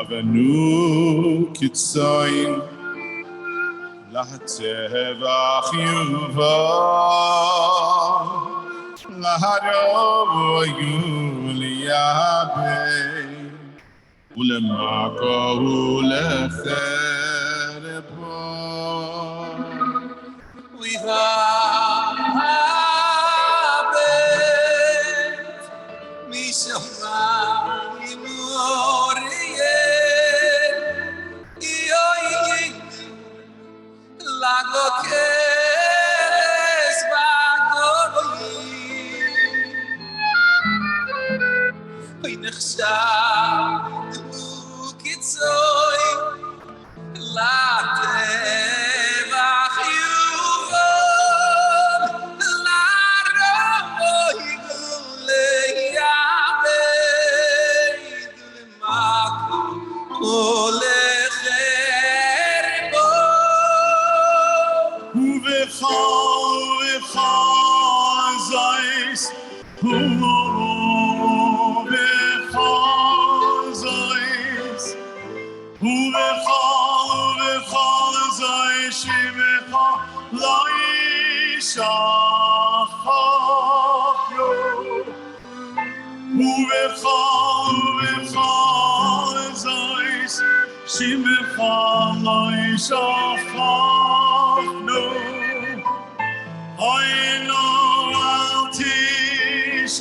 Avenu kitzayin lahatevach yuva laharo yuliyabe ulemako ulecherebo Vihabet mishamai moriye yoyin lagokes bagoyi oinechsha ukitzoy latevach yuvon laroy guleyabeid lemako olecherbo uvechal zayis uvechal zayis uvechal zayis shivechal laishachachyo uvechal zayis shivechal laishachachyo I know I'll teach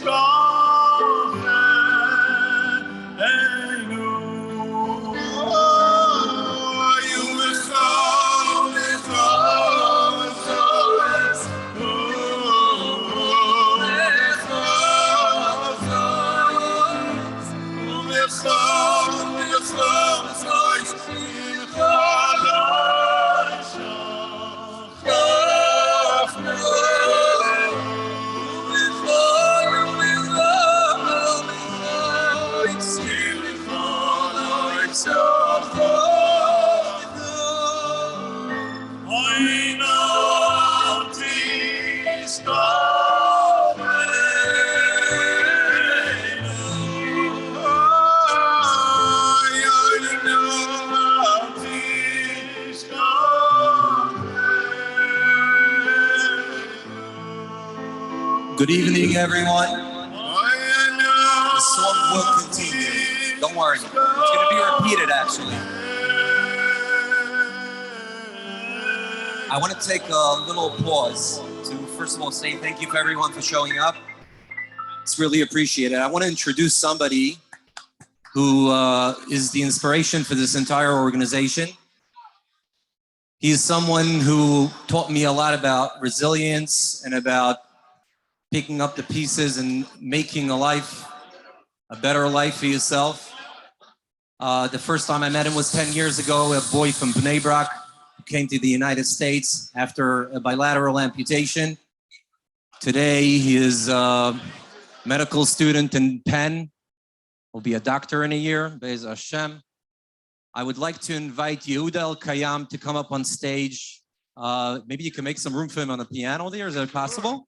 Good evening, everyone. The song will continue. Don't worry. It's going to be repeated, actually. I want to take a little pause to, first of all, say thank you for everyone for showing up. It's really appreciated. I want to introduce somebody who is the inspiration for this entire organization. He's someone who taught me a lot about resilience and about picking up the pieces and making a better life for yourself. The first time I met him was 10 years ago, a boy from Bnei Brak who came to the United States after a bilateral amputation. Today, he is a medical student in Penn. Will be a doctor in a year, Be'ez Hashem. I would like to invite Yehuda El-Kayam to come up on stage. Maybe you can make some room for him on the piano there. Is that possible?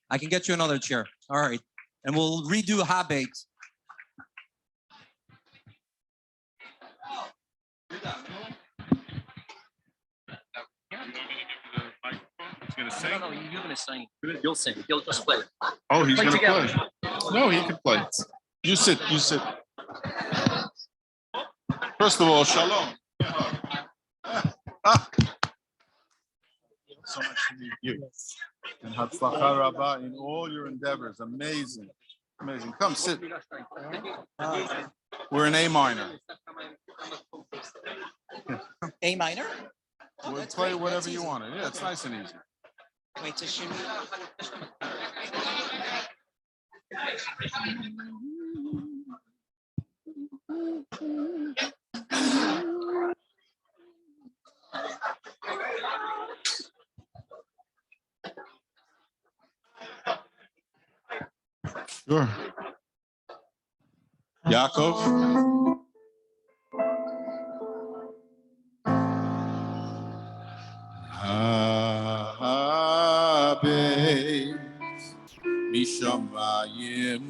I can get you another chair. All right. And we'll redo Habet. He's going to sing? No, you're going to sing. You'll sing. You'll just play. Oh, he's going to play. No, he can play. You sit. First of all, shalom. So much to meet you. And Hatzlacha Rabbah in all your endeavors. Amazing. Amazing. Come sit. We're in A minor. A minor? We'll play whatever you want. Yeah, it's nice and easy. Wait to shimmy. Sure. Yaakov. Habet mishamayim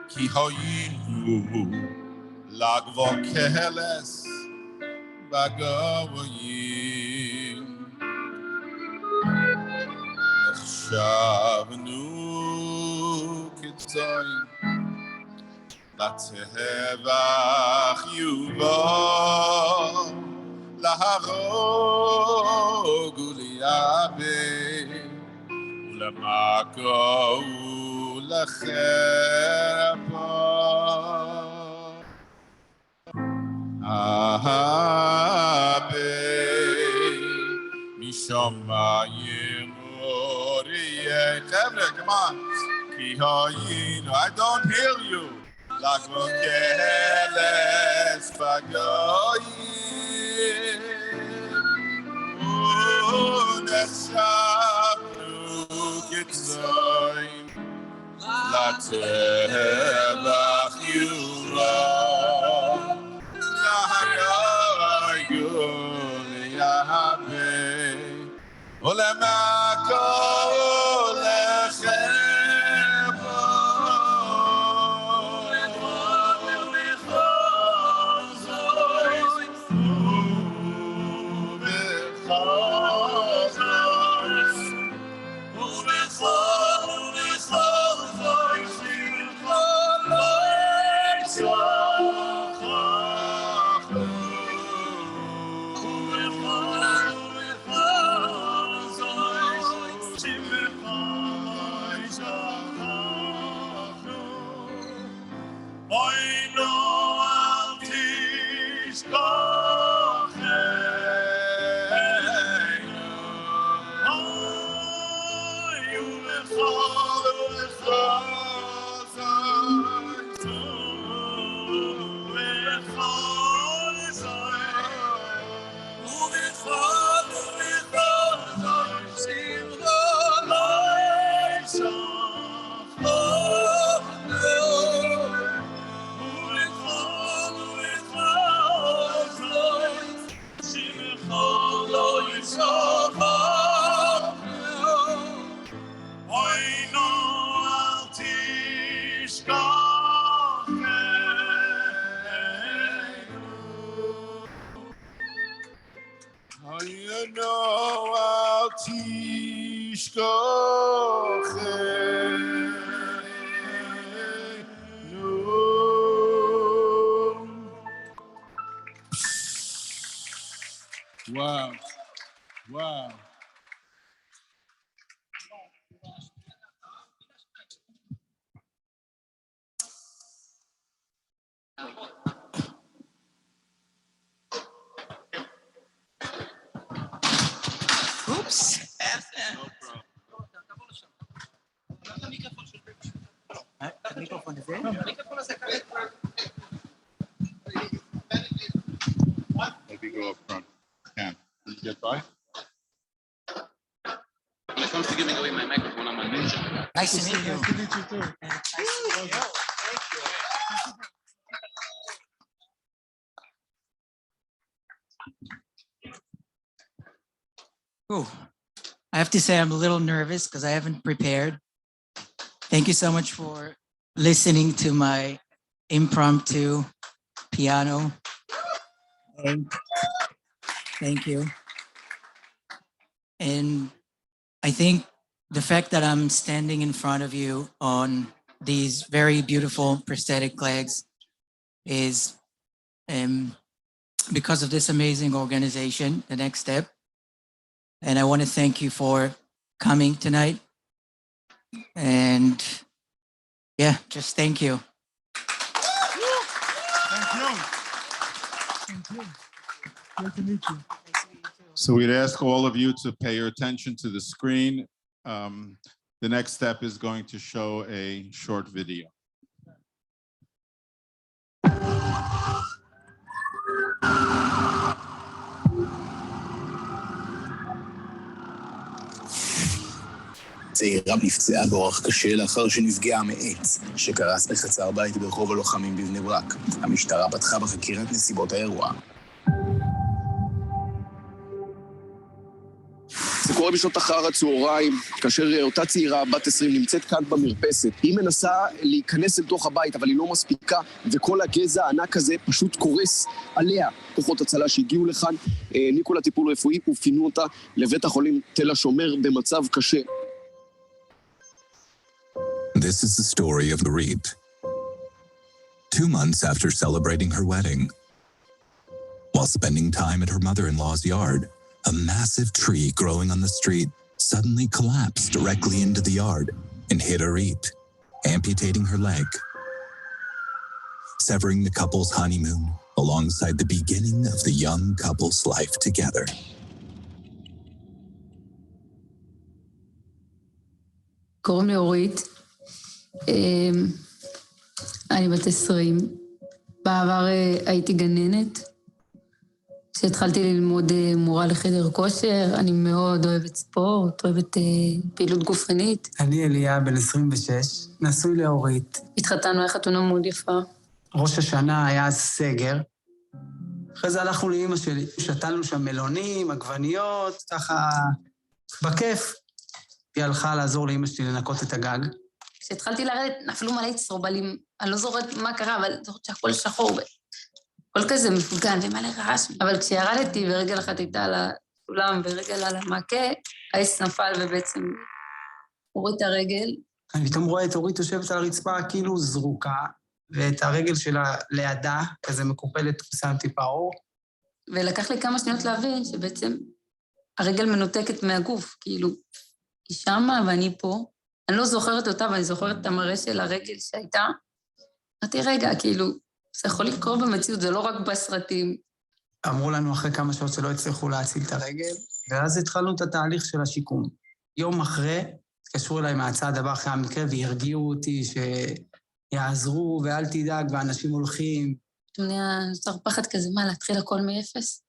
ki hayinu lagvo keles bagavoyin shavnu kitzoyin latevach yuvo להרוג ולייבא ולמכו ולחרפה אהבה משמיים אוריה חבר'ה, come on כי היינו I don't hear you לגבו כלס בגויים נחשבנו כצועים לטבח יורה להרגו ליהבה ולמכו לחרפה Wow. Wow. Oops. Maybe go up front. Can you get by? When it comes to giving away my microphone, I'm a ninja. Nice to meet you. Nice to meet you too. Oh, I have to say I'm a little nervous because I haven't prepared. Thank you so much for listening to my impromptu piano. Thank you. And I think the fact that I'm standing in front of you on these very beautiful prosthetic legs is because of this amazing organization, The Next Step. And I want to thank you for coming tonight. And yeah, just thank you. Thank you. Thank you. Great to meet you. So we'd ask all of you to pay your attention to the screen. The next step is going to show a short video. צעירה נפצעה באורח קשה לאחר שנפגעה מעץ שקרס בחצר בית ברחוב הלוחמים בבני ברק. המשטרה פתחה בחקירת נסיבות האירוע. C'est quoi קורה בשעות אחר הצהריים, כאשר אותה צעירה בת 20 נמצאת כאן במרפסת. היא מנסה להיכנס לתוך הבית, אבל היא לא מספיקה, וכל הגזע הענק הזה פשוט קורס עליה. כוחות הצלה שהגיעו לכאן, העניקו לה טיפול רפואי ופינו אותה לבית החולים תל השומר במצב קשה. This is the story of Dorit. 2 months after celebrating her wedding, while spending time at her mother-in-law's yard, a massive tree growing on the street suddenly collapsed directly into the yard and hit Dorit, amputating her leg, severing the couple's honeymoon alongside the beginning of the young couple's life together. קוראים לי אורית, אני בת 20. בעבר הייתי גננת. כשהתחלתי ללמוד מורה לחדר כושר, אני מאוד אוהבת ספורט, אוהבת פעילות גופנית. אני אליה, בן 26, נשוי לאורית. התחתנו, היה חתונה מאוד יפה. ראש השנה היה אז סגר. אחרי זה הלכנו לאמא שלי, שתלנו שם מלונים, עגבניות, ככה בכיף. היא הלכה לעזור לאמא שלי לנקות את הגג. כשהתחלתי לרדת, נפלו מלא צרובלים. אני לא זוכרת מה קרה, אבל זוכרת שהכל שחור. הכל כזה מפוגן ומלא רעש. אבל כשירדתי ורגל אחת הייתה על הסולם ורגל על המעקה, האיס נפל ובעצם הוריד את הרגל. אני פתאום רואה את אורית יושבת על הרצפה כאילו זרוקה, ואת הרגל שלה לידה, כזה מקופלת, שם טיפה אור. ולקח לי כמה שניות להבין שבעצם הרגל מנותקת מהגוף, כאילו, היא שמה ואני פה. אני לא זוכרת אותה, ואני זוכרת את המראה של הרגל שהייתה. אמרתי, רגע, כאילו, זה יכול לקרות במציאות, זה לא רק בסרטים. אמרו לנו אחרי כמה שעות שלא הצליחו להציל את הרגל, ואז התחלנו את התהליך של השיקום. יום אחרי, התקשרו אליי מהצד הבא אחרי המקרה, והרגיעו אותי שיעזרו, ואל תדאג, ואנשים הולכים. נוצר פחד כזה, מה, להתחיל הכל מאפס?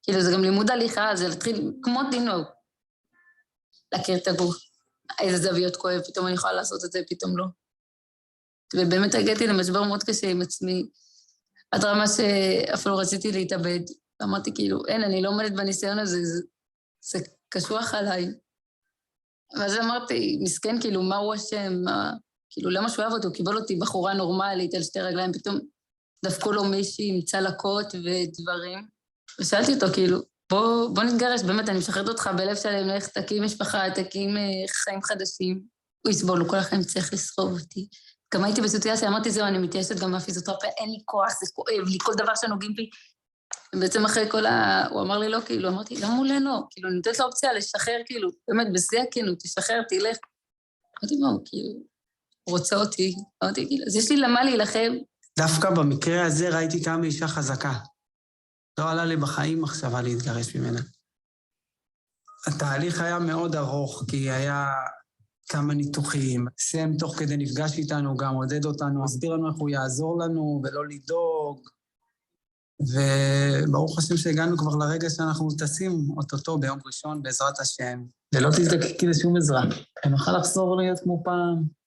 כאילו, זה גם לימוד הליכה, זה להתחיל כמו דינור. להכיר את הגוף. איזה זוויות כואב, פתאום אני יכולה לעשות את זה, פתאום לא. ובאמת הגעתי למשבר מאוד קשה עם עצמי, עד רמה שאפילו רציתי להתאבד. אמרתי כאילו, אין, אני לא עומדת בניסיון הזה, זה קשוח עליי. ואז אמרתי, מסכן, כאילו, מה הוא אשם? כאילו, למה שהוא אוהב אותו? הוא קיבל אותי בחורה נורמלית על 2 רגליים, פתאום דפקו לו מישהי עם צלקות ודברים. ושאלתי אותו, כאילו, בוא נתגרש, באמת, אני משחררת אותך בלב שלם, לך תקים משפחה, תקים חיים חדשים. הוא יסבול, הוא כל החיים צריך לסחוב אותי. גם הייתי בסיטואציה, אמרתי, זהו, אני מתייאשת גם מהפיזיותרפיה, אין לי כוח, זה כואב לי, כל דבר שנוגעים בי. ובעצם אחרי הוא אמר לי לא, כאילו, אמרתי, למה הוא לא? כאילו, אני נותנת לו אופציה לשחרר, כאילו, באמת, בשיא הכנות, תשחרר, תלך. אמרתי, מה, כאילו, הוא רוצה אותי. אמרתי, כאילו, אז יש לי למה להילחם. דווקא במקרה הזה ראיתי כמה אישה חזקה. לא עלה לי בחיים מחשבה להתגרש ממנה. התהליך היה מאוד ארוך, כי היה כמה ניתוחים. סם תוך כדי נפגש איתנו, גם עודד אותנו, הסביר לנו איך הוא יעזור לנו ולא לדאוג. וברוך השם שהגענו כבר לרגע שאנחנו טסים אוטוטו ביום ראשון בעזרת השם. ולא תזדקקי לשום עזרה. אני אוכל לחזור להיות כמו פעם.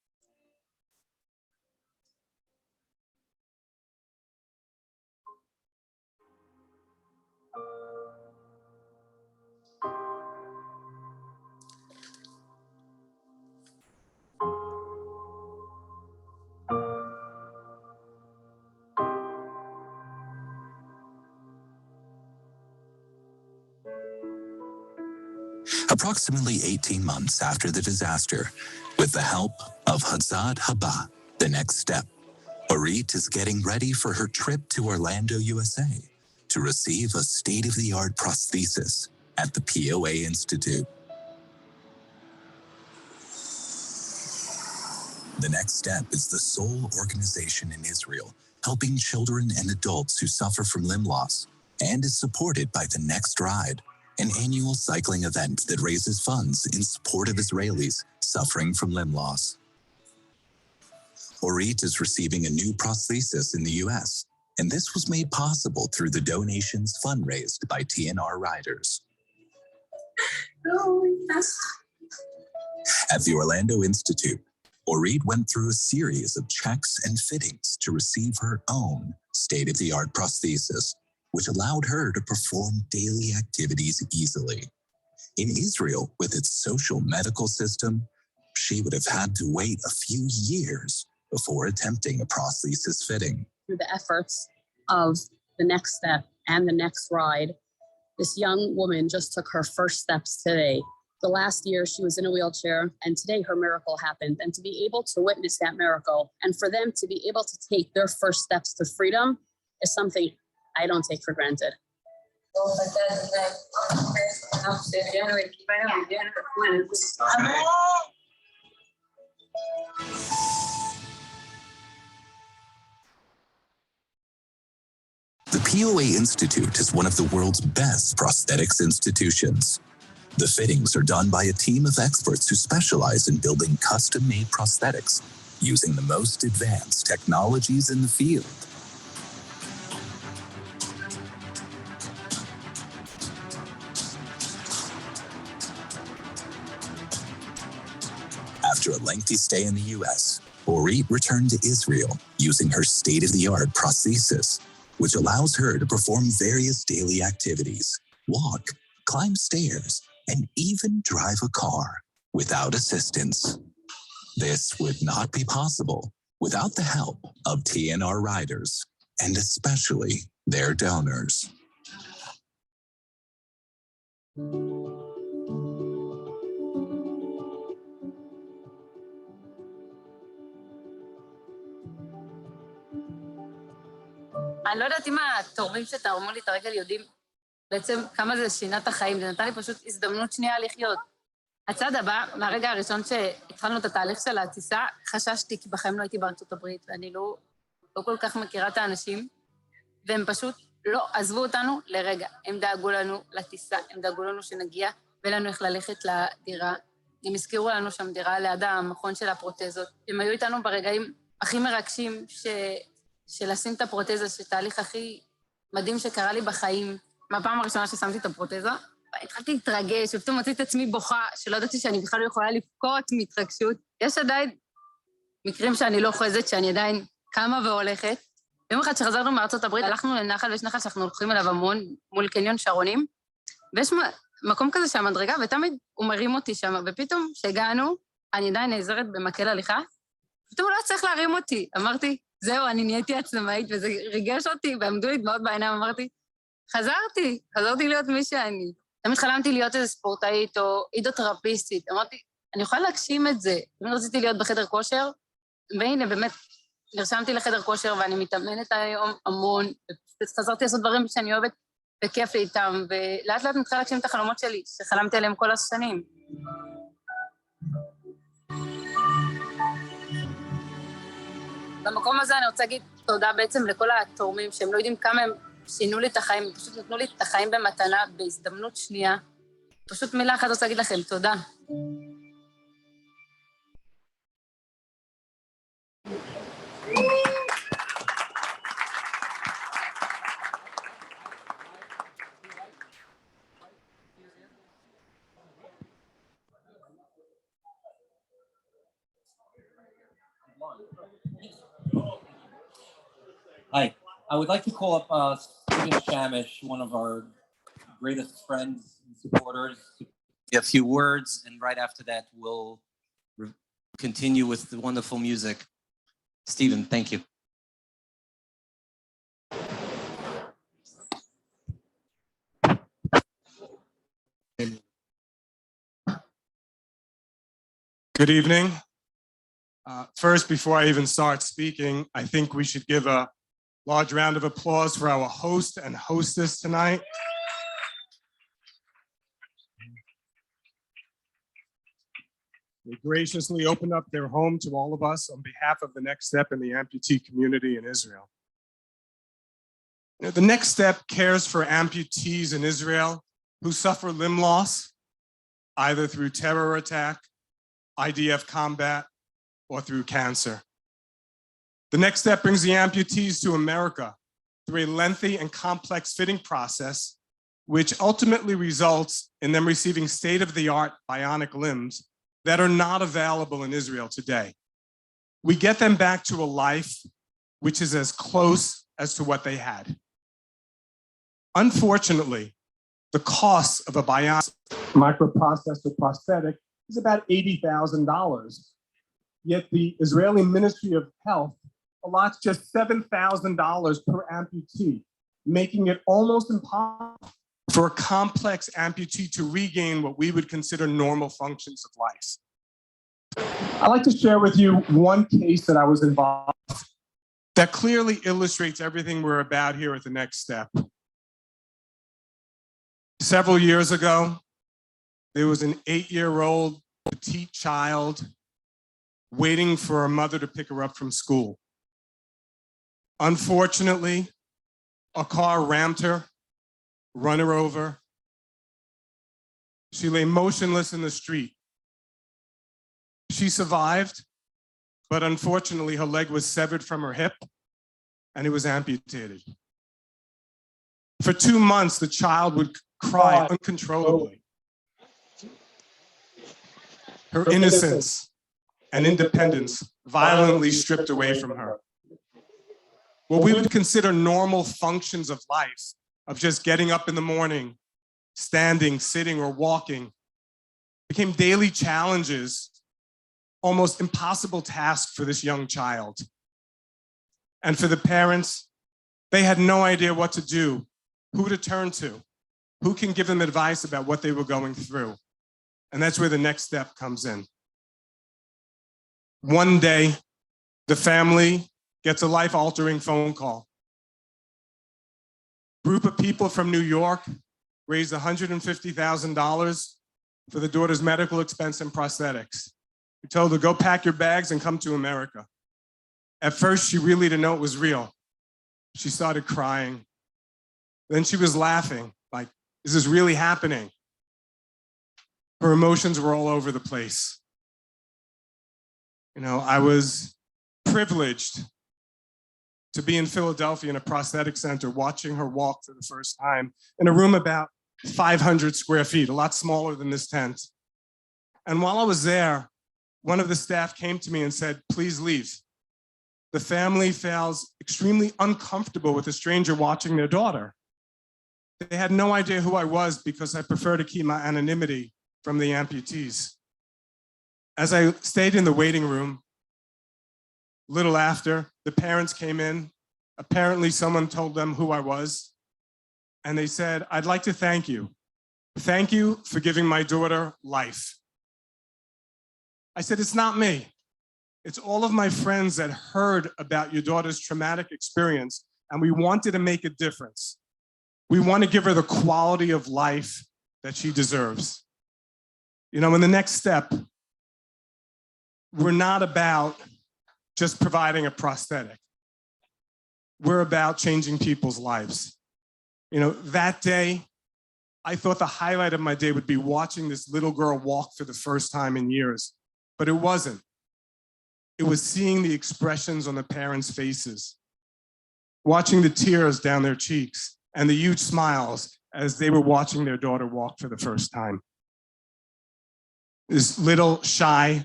Approximately 18 months after the disaster, with the help of Hazad Haba, the next step, Orit is getting ready for her trip to Orlando, USA, to receive a state-of-the-art prosthesis at the POA Institute. The next step is the sole organization in Israel helping children and adults who suffer from limb loss, and is supported by the Next Ride, an annual cycling event that raises funds in support of Israelis suffering from limb loss. Orit is receiving a new prosthesis in the US, and this was made possible through the donations fundraised by TNR riders. At the Orlando Institute, Orit went through a series of checks and fittings to receive her own state-of-the-art prosthesis, which allowed her to perform daily activities easily. In Israel, with its social medical system, she would have had to wait a few years before attempting a prosthesis fitting. Through the efforts of the next step and the next ride, this young woman just took her first steps today. The last year she was in a wheelchair, and today her miracle happened. And to be able to witness that miracle and for them to be able to take their first steps to freedom is something I don't take for granted. The POA Institute is one of the world's best prosthetics institutions. The fittings are done by a team of experts who specialize in building custom-made prosthetics using the most advanced technologies in the field. After a lengthy stay in the US, Orit returned to Israel using her state-of-the-art prosthesis, which allows her to perform various daily activities, walk, climb stairs, and even drive a car without assistance. This would not be possible without the help of TNR riders, and especially their donors. אני לא יודעת אם התורמים שתרמו לי את הרגל יודעים בעצם כמה זה שינה את החיים, זה נתן לי פשוט הזדמנות שנייה לחיות. הצעד הבא, מהרגע הראשון שהתחלנו את התהליך של הטיסה, חששתי כי בחיים לא הייתי בארצות הברית, ואני לא כל כך מכירה את האנשים, והם פשוט לא עזבו אותנו לרגע. הם דאגו לנו לטיסה, הם דאגו לנו שנגיע, ולנו איך ללכת לדירה. הם הזכירו לנו שם דירה ליד המכון של הפרוטזות. הם היו איתנו ברגעים הכי מרגשים של לשים את הפרוטזה, שתהליך הכי מדהים שקרה לי בחיים, מהפעם הראשונה ששמתי את הפרוטזה, התחלתי להתרגש, ופתאום מצאתי את עצמי בוכה, שלא ידעתי שאני בכלל לא יכולה לבכות מהתרגשות. יש עדיין מקרים שאני לא חוזת, שאני עדיין קמה והולכת. יום אחד שחזרנו מארצות הברית, הלכנו לנחל, ויש נחל שאנחנו הולכים אליו המון, מול קניון שרונים, ויש מקום כזה שהמדרגה, ותמיד הוא מרים אותי שם, ופתאום שהגענו, אני עדיין נעזרת במקל הליכה, פתאום הוא לא צריך להרים אותי. אמרתי, זהו, אני נהייתי עצמאית, וזה ריגש אותי, ועמדו לי דמעות בעיניים, אמרתי, חזרתי להיות מי שאני. תמיד חלמתי להיות איזה ספורטאית או הידרותרפיסטית. אמרתי, אני יכולה להגשים את זה. תמיד רציתי להיות בחדר כושר, והנה, באמת, נרשמתי לחדר כושר, ואני מתאמנת היום המון, וחזרתי לעשות דברים שאני אוהבת, וכיף לי איתם, ולאט לאט מתחילה להגשים את החלומות שלי, שחלמתי עליהם כל השנים. במקום הזה אני רוצה להגיד תודה בעצם לכל התורמים, שהם לא יודעים כמה הם שינו לי את החיים, הם פשוט נתנו לי את החיים במתנה, בהזדמנות שנייה. פשוט מילה אחת רוצה להגיד לכם, תודה. Hi, I would like to call up Stephen Shamish, one of our greatest friends and supporters, to say a few words, and right after that, we'll continue with the wonderful music. Stephen, thank you. Good evening. First, before I even start speaking, I think we should give a large round of applause for our host and hostess tonight. They graciously opened up their home to all of us on behalf of the Next Step and the amputee community in Israel. The Next Step cares for amputees in Israel who suffer limb loss, either through terror attack, IDF combat, or through cancer. The Next Step brings the amputees to America through a lengthy and complex fitting process, which ultimately results in them receiving state-of-the-art bionic limbs that are not available in Israel today. We get them back to a life which is as close as to what they had. Unfortunately, the costs of a bionic microprocessor prosthetic is about $80,000. Yet the Israeli Ministry of Health allots just $7,000 per amputee, making it almost impossible for a complex amputee to regain what we would consider normal functions of life. I'd like to share with you one case that I was involved in that clearly illustrates everything we're about here at the Next Step. Several years ago, there was an 8-year-old petite child waiting for her mother to pick her up from school. Unfortunately, a car rammed her, run her over. She lay motionless in the street. She survived, but unfortunately her leg was severed from her hip and it was amputated. For 2 months, the child would cry uncontrollably. Her innocence and independence violently stripped away from her. What we would consider normal functions of life, of just getting up in the morning, standing, sitting, or walking, became daily challenges, almost impossible tasks for this young child. And for the parents, they had no idea what to do, who to turn to, who can give them advice about what they were going through. And that's where the Next Step comes in. One day, the family gets a life-altering phone call. Group of people from New York raised $150,000 for the daughter's medical expense and prosthetics. We told her, go pack your bags and come to America. At first, she really didn't know it was real. She started crying. Then she was laughing, like, is this really happening? Her emotions were all over the place. You know, I was privileged to be in Philadelphia in a prosthetic center, watching her walk for the first time in a room about 500 square feet, a lot smaller than this tent. And while I was there, one of the staff came to me and said, please leave. The family feels extremely uncomfortable with a stranger watching their daughter. They had no idea who I was because I prefer to keep my anonymity from the amputees. As I stayed in the waiting room, little after, the parents came in. Apparently someone told them who I was. And they said, I'd like to thank you. Thank you for giving my daughter life. I said, it's not me. It's all of my friends that heard about your daughter's traumatic experience, and we wanted to make a difference. We want to give her the quality of life that she deserves. You know, in the Next Step, we're not about just providing a prosthetic. We're about changing people's lives. You know, that day, I thought the highlight of my day would be watching this little girl walk for the first time in years, but it wasn't. It was seeing the expressions on the parents' faces, watching the tears down their cheeks and the huge smiles as they were watching their daughter walk for the first time. This little shy,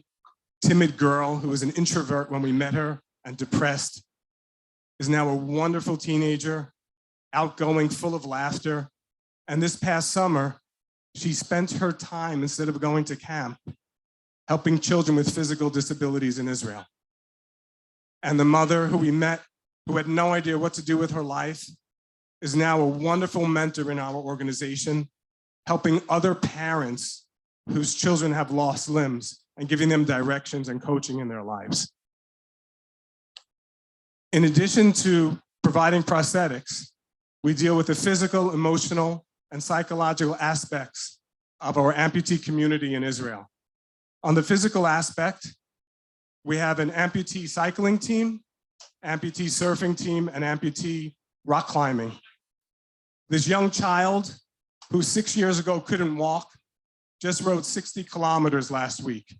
timid girl who was an introvert when we met her and depressed is now a wonderful teenager, outgoing, full of laughter. And this past summer, she spent her time, instead of going to camp, helping children with physical disabilities in Israel. And the mother who we met, who had no idea what to do with her life, is now a wonderful mentor in our organization, helping other parents whose children have lost limbs and giving them directions and coaching in their lives. In addition to providing prosthetics, we deal with the physical, emotional, and psychological aspects of our amputee community in Israel. On the physical aspect, we have an amputee cycling team, amputee surfing team, and amputee rock climbing. This young child who 6 years ago couldn't walk just rode 60 kilometers last week.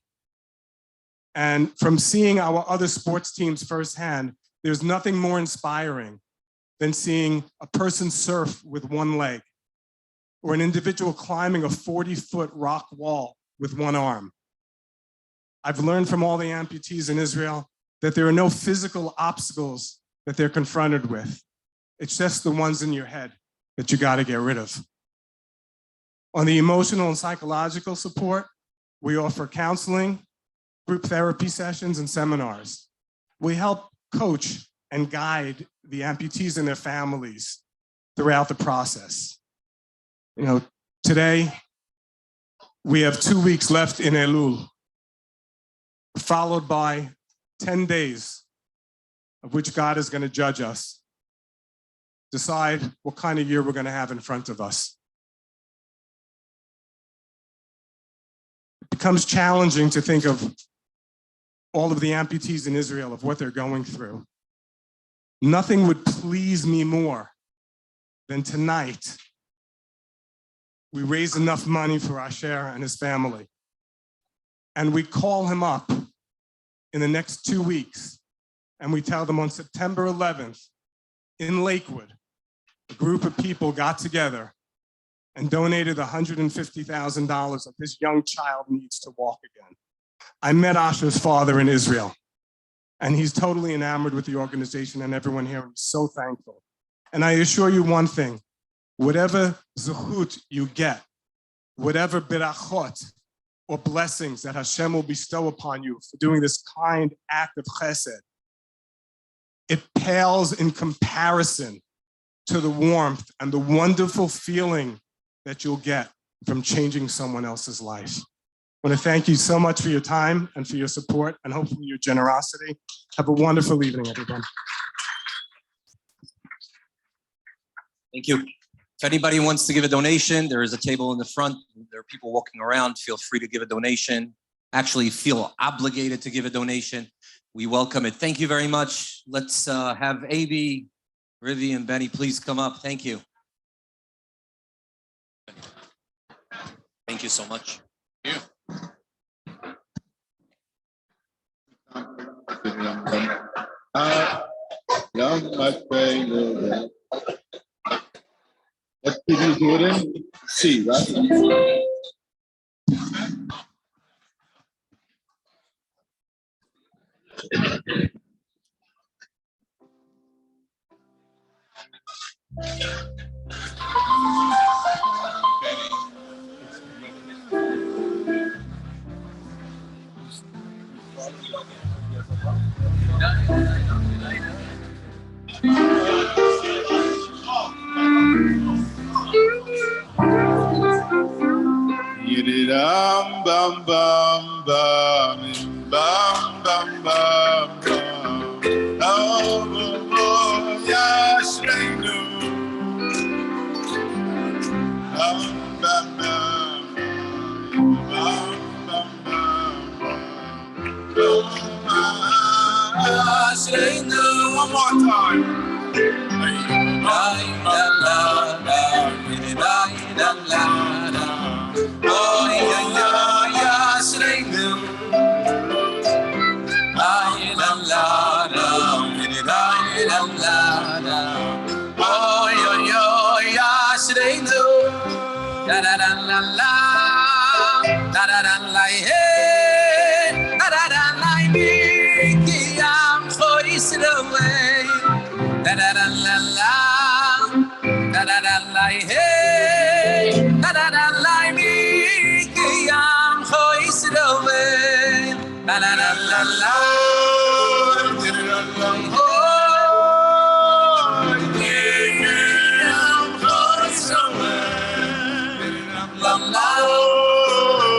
And from seeing our other sports teams firsthand, there's nothing more inspiring than seeing a person surf with one leg, or an individual climbing a 40-foot rock wall with one arm. I've learned from all the amputees in Israel that there are no physical obstacles that they're confronted with. It's just the ones in your head that you got to get rid of. On the emotional and psychological support, we offer counseling, group therapy sessions, and seminars. We help coach and guide the amputees and their families throughout the process. You know, today, we have 2 weeks left in Elul, followed by 10 days of which God is going to judge us, decide what kind of year we're going to have in front of us. It becomes challenging to think of all of the amputees in Israel, of what they're going through. Nothing would please me more than tonight we raise enough money for Asher and his family, and we call him up in the next 2 weeks, and we tell them on September 11th in Lakewood, a group of people got together and donated $150,000 that this young child needs to walk again. I met Asher's father in Israel, and he's totally enamored with the organization and everyone here, and I'm so thankful. And I assure you one thing, whatever zechut you get, whatever berachot or blessings that Hashem will bestow upon you for doing this kind act of chesed, it pales in comparison to the warmth and the wonderful feeling that you'll get from changing someone else's life. I want to thank you so much for your time and for your support and hopefully your generosity. Have a wonderful evening, everyone. Thank you. If anybody wants to give a donation, there is a table in the front. There are people walking around. Feel free to give a donation. Actually feel obligated to give a donation. We welcome it. Thank you very much. Let's have Abie, Rivie, and Benny please come up. Thank you. Thank you so much. Yeah. What did you do it in? C, right? Yididam bam bam bam bam bam bam bam. Oh yashreinu. Bam bam bam bam bam bam. Oh yashreinu. One more time. La la la la la la la. Oh yeah yeah yeah, Shreinu. La la la la la la. Oh yeah yeah yeah, Shreinu. La la la la la, la la la la hey, la la la la me, kiyam choisroway. La la la la la, la la la la hey, la la la la me, kiyam choisroway. La la la la la, oh, kiyam choisroway. La la, la la la oh,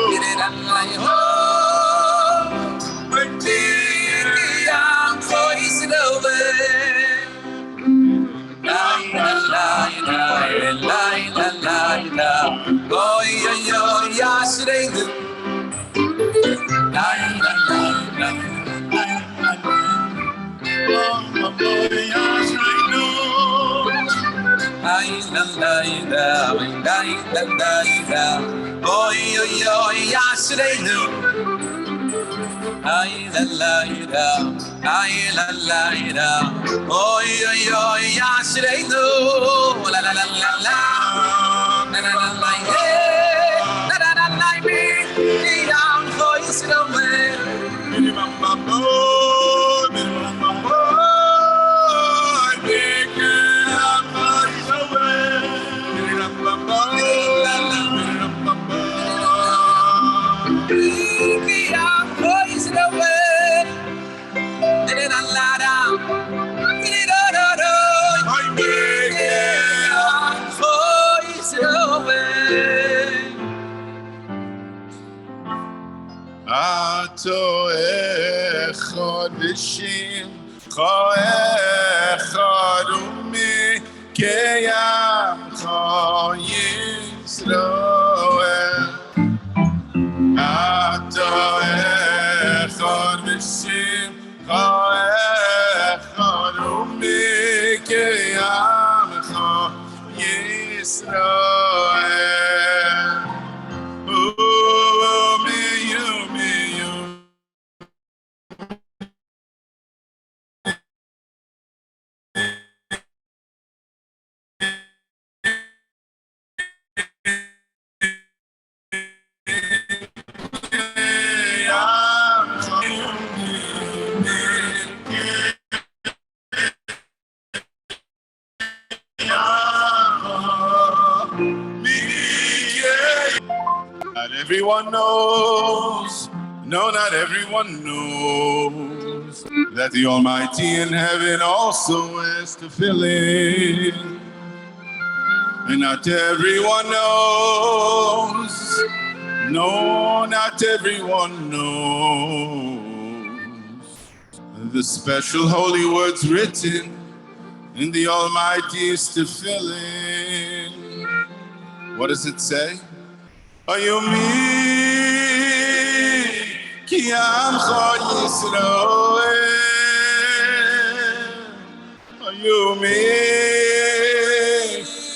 kiyam choisroway. La la la la la la la. Oh yo yo yashreinu. La la la la la la. Oh yashreinu. Ay la la la la la la. Oh yo yo yashreinu. Ay la la la, ay la la la, oh yo yo yashreinu, la la la la la, la la la la hey, la la la la me, kiyam choisroway, minimum bambo, minimum bambo, kiyam choisroway, minimum bambo, la la. echad v'shimcha echad u'mikeyamcha Yisrael. Ata echad v'shimcha echad u'mikeyamcha Yisrael. Not everyone knows, no, not everyone knows that the Almighty in heaven also has to fill in. And not everyone knows, no, not everyone knows the special holy words written in the Almighty is to fill in. What does it say? Ayumi ki amcha Yisrael. Ayumi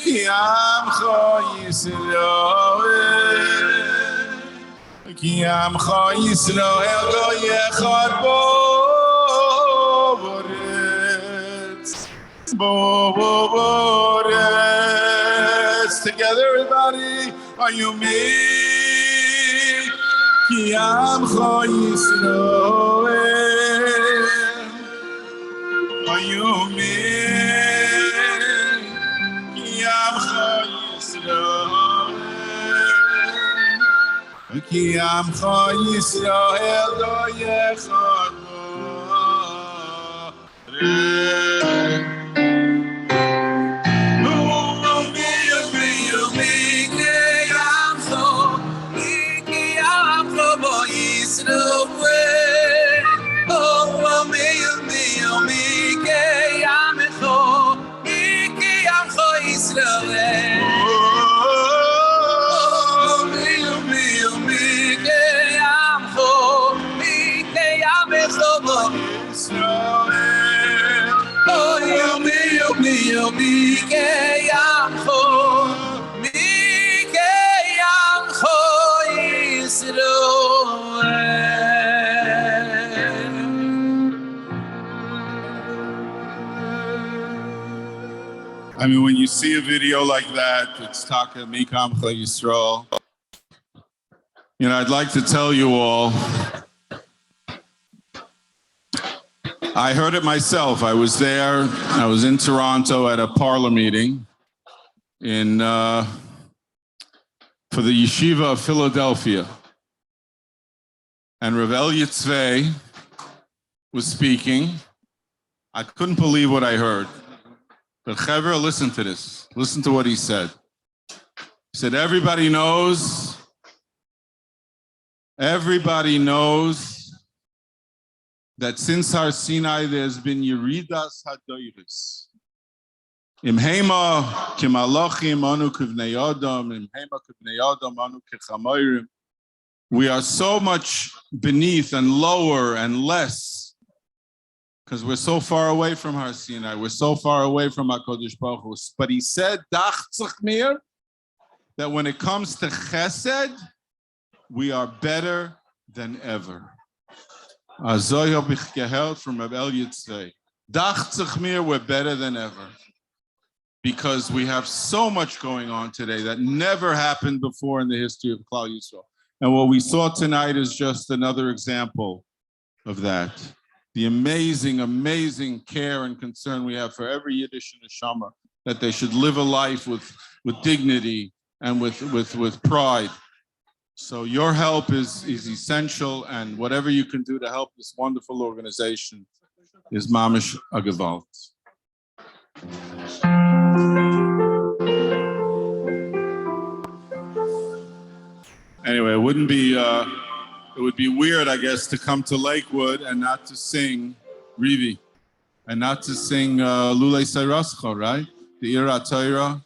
ki amcha Yisrael. Ki amcha Yisrael lo yechad boretz. Together, everybody. Ayumi ki amcha Yisrael. Ayumi ki amcha Yisrael. Ki amcha Yisrael lo yechad boretz. I mean, when you see a video like that, it's Taka Mikamcha Yisrael. You know, I'd like to tell you all, I heard it myself. I was there. I was in Toronto at a parlor meeting for the Yeshiva of Philadelphia. And Rav Elliot Tzvei was speaking. I couldn't believe what I heard. But Chevra, listen to this. Listen to what he said. He said, everybody knows that since Har Sinai, there's been Yeridas HaDoiris. Im Hema Kimalachim Anu Kivnei Adam, Im Hema Kivnei Adam Anu Kechamoirim. We are so much beneath and lower and less because we're so far away from Har Sinai. We're so far away from HaKadosh Baruch Hu. But he said, Dachtzach mir, that when it comes to Chesed, we are better than ever. Azoy habe ich gehört from Rav Elliot Tzvei. Dachtzach mir, we're better than ever. Because we have so much going on today that never happened before in the history of Klal Yisrael. And what we saw tonight is just another example of that. The amazing, amazing care and concern we have for every Yiddish neshama, that they should live a life with dignity and with pride. So your help is essential, and whatever you can do to help this wonderful organization is mamish agavalt. Anyway, it wouldn't be it would be weird, I guess, to come to Lakewood and not to sing Rivie, and not to sing Lulei Sairascha, right? The Ira Torah.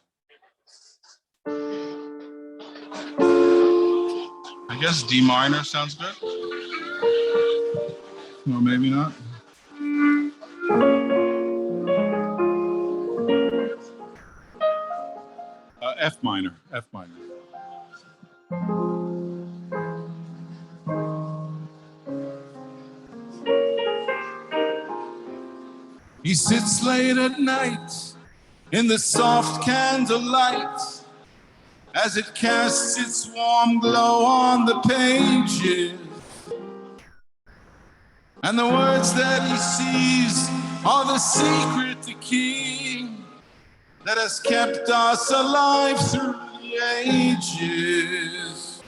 I guess D minor sounds good. Or maybe not. F minor, F minor. He sits late at night in the soft candlelight as it casts its warm glow on the pages. And the words that he sees are the secret, the key that has kept us alive through the ages.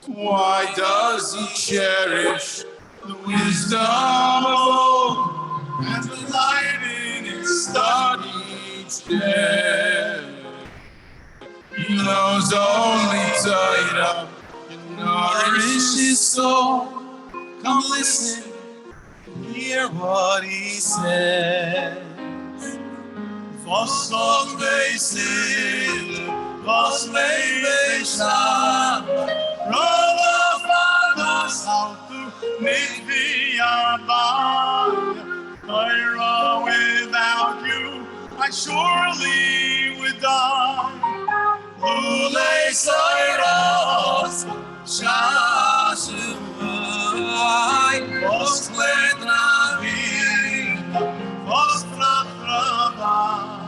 Why does he cherish the wisdom of old and the light in his study each day? He knows only Torah can nourish his soul. Come listen, hear what he says. Was soll beisil, was mei beisham, Rola fadas altu nit v'yaban. Torah, without you, I surely would die. Lulei soiros, shashuai, was let navim, was trachravan.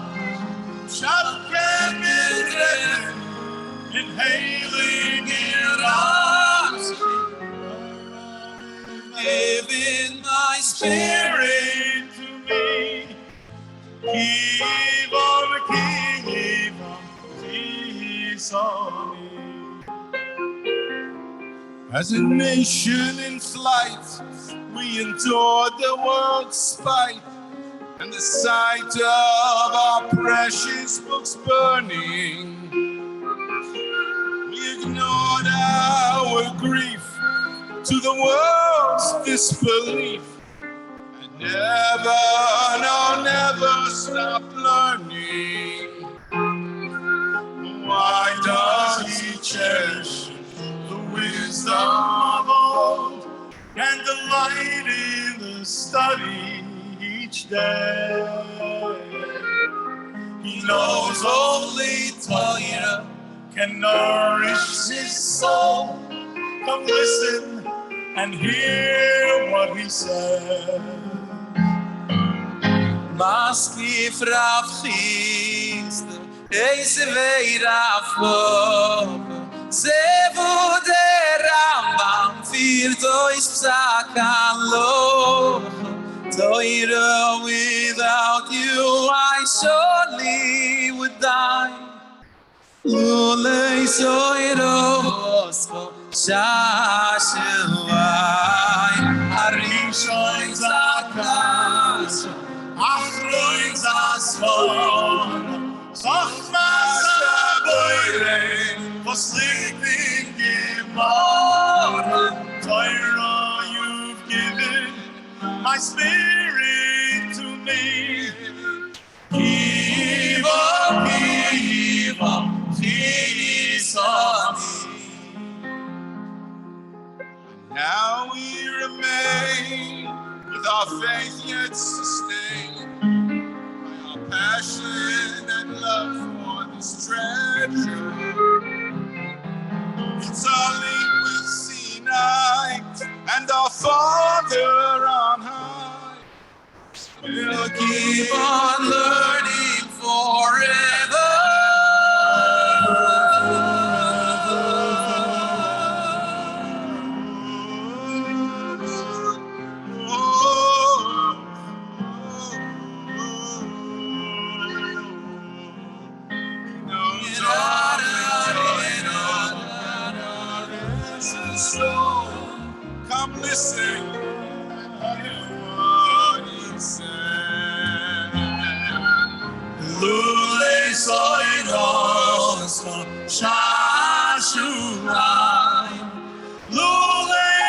Inhaling Iran's giving my spirit to me. Keep on as a nation in flight, we endured the world's spite and the sight of our precious books burning. We ignored our grief to the world's disbelief and never stopped learning. Why does he cherish the wisdom of old and delight in the study each day? He knows only Torah can nourish his soul. Come listen and hear what he says. Maskif Rav Chizda, Eise Vei Rav Bob, Zevu de Rambam, Firtois Psakan Loch. Torah, without you, I surely would die. Lulei soiros, shashuai, arishon zakas, achroin zasvon, sochmas aboirein, was sleeping gemor. Torah, you've given my spirit to me. Give up, Jesus. Now we remain with our faith yet sustained by our passion and love for this treasure. It's our link with Sinai and our Father on high. We'll keep on learning forever. Come listen and hear what he said. Lulei soiros shashuai, Lulei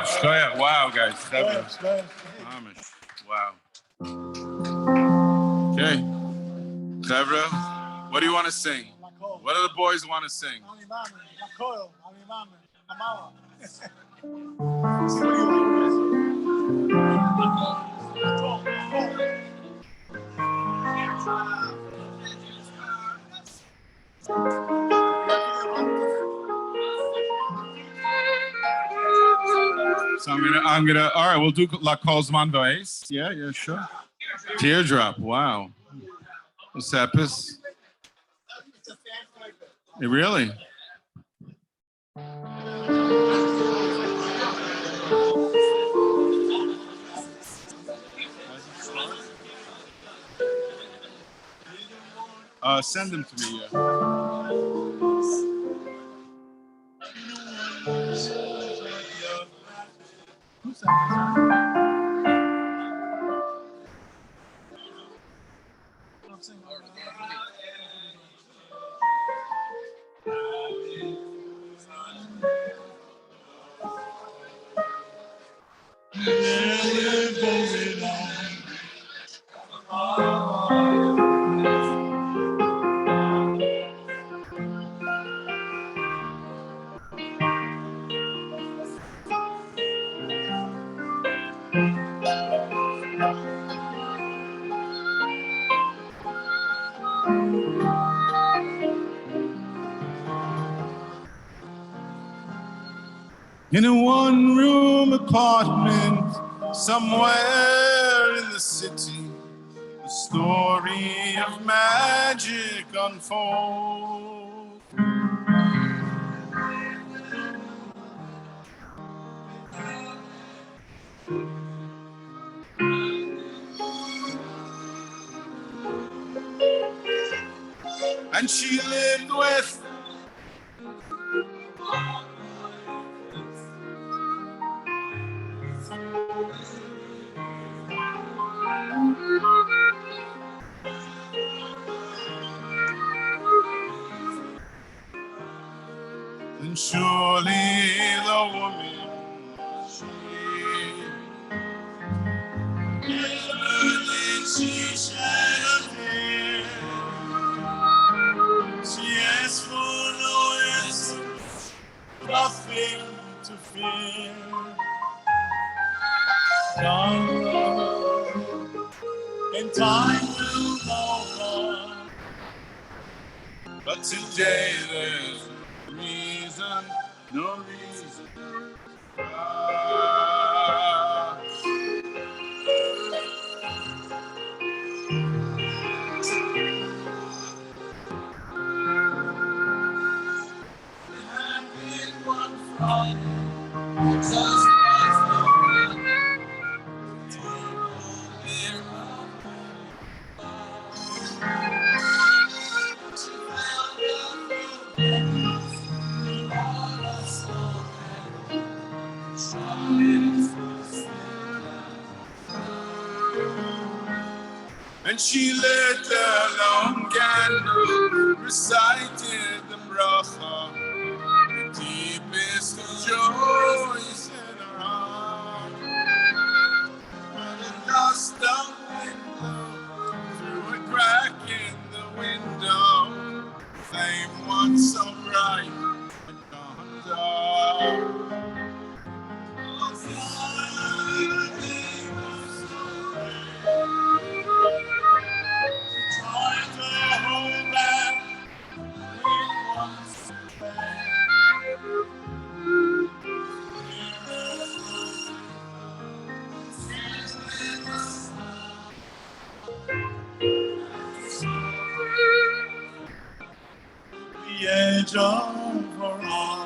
Shtoyach. Wow, guys. Wow. Okay. Chevra, what do you want to sing? What do the boys want to sing? So I'm gonna. All right, we'll do La Cosman Vase. Yeah, sure. Teardrop. Wow. Sepis. Really? Send them to me. In a one-room apartment somewhere in the city, the story of magic unfolds. And she lived with and surely the woman she shed a tear. She asked for no answer, nothing to fear. And time will go on. But today there's no reason. And she lit a long candle, recited the bracha, the deepest of joys in her heart. When a gust of wind blew through a crack in the window, flame once so bright had gone dark. bridge over all.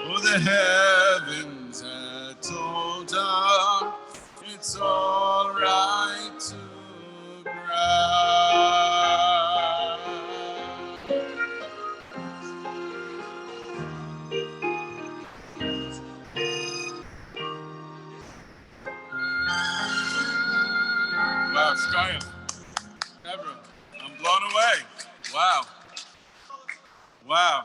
For the heavens had told her it's all right to cry. Wow, Skaya, Deborah, I'm blown away. Wow. Wow.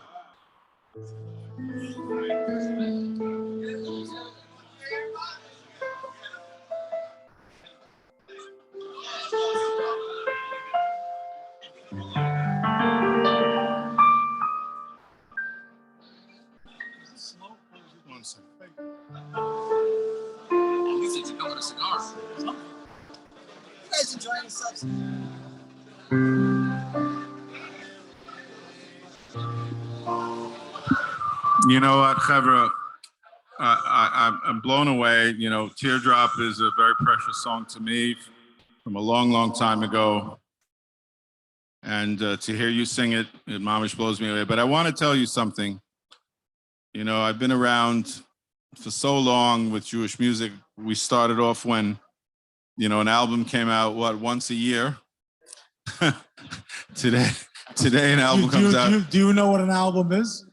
One second. These are going to cigar. You guys enjoying yourselves? You know what, Chevra? I'm blown away. You know, Teardrop is a very precious song to me from a long, long time ago. And to hear you sing it, it mamish blows me away. But I want to tell you something. You know, I've been around for so long with Jewish music. We started off when, you know, an album came out, what, once a year? Today an album comes out. Do you know what an album is?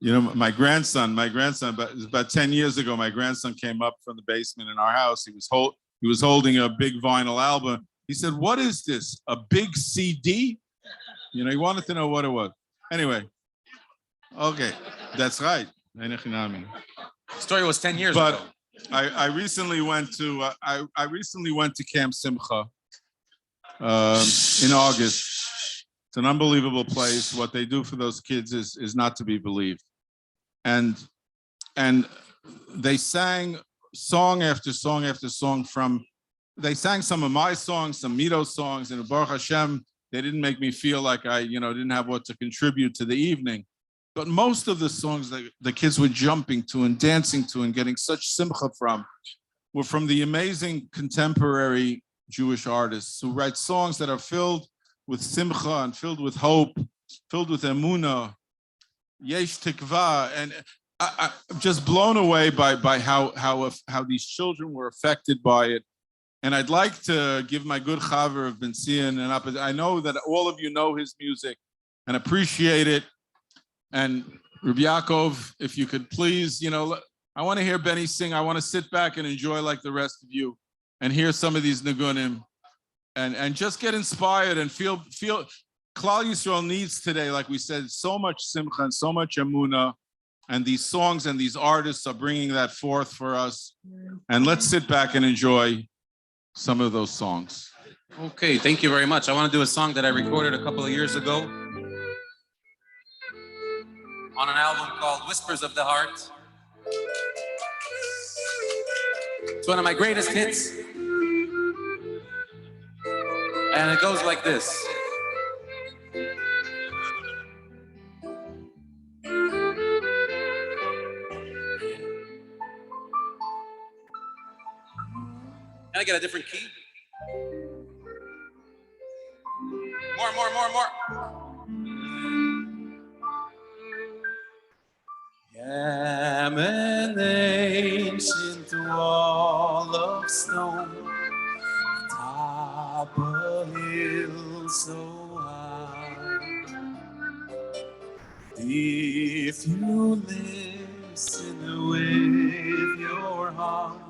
You know, my grandson, about 10 years ago, my grandson came up from the basement in our house. He was holding a big vinyl album. He said, "What is this? A big CD?" You know, he wanted to know what it was. Anyway, okay, that's right. The story was 10 years ago. But I recently went to Camp Simcha in August. It's an unbelievable place. What they do for those kids is not to be believed. And they sang song after song after song they sang some of my songs, some Mito's songs, and Baruch Hashem, they didn't make me feel like I, you know, didn't have what to contribute to the evening. But most of the songs that the kids were jumping to and dancing to and getting such simcha from were from the amazing contemporary Jewish artists who write songs that are filled with simcha and filled with hope, filled with emunah, yesh tikva, and I'm just blown away by how these children were affected by it. And I'd like to give my good chaver of Ben Zion an opportunity. I know that all of you know his music and appreciate it. And Rabbi Yaakov, if you could please, you know, I want to hear Benny sing. I want to sit back and enjoy like the rest of you and hear some of these nigunim and just get inspired and feel Klal Yisrael needs today, like we said, so much simcha and so much emunah. And these songs and these artists are bringing that forth for us. And let's sit back and enjoy some of those songs. Okay, thank you very much. I want to do a song that I recorded a couple of years ago on an album called Whispers of the Heart. It's one of my greatest hits. And it goes like this. Can I get a different key? More. Am an ancient wall of stone If you listen with your heart,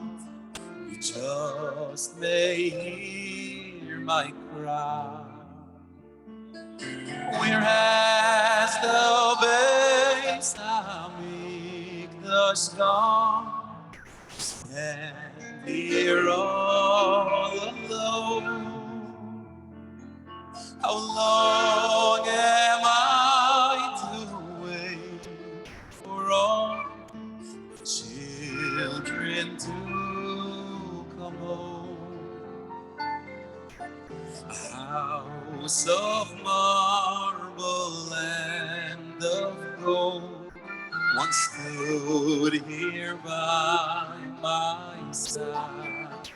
you just may hear my cry. Where has the Beis gone? Stand here all alone. How long am I to wait for all the children to come home? A house of marble and of gold once stood here by my side.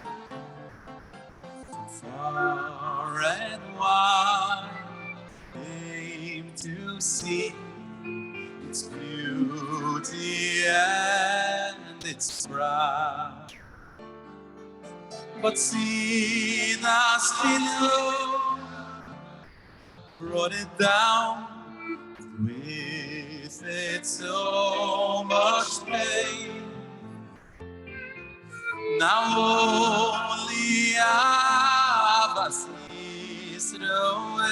Far and wide, came to see its beauty and its pride. But sin us below brought it down with it so much pain. Now only Abbas Yisroel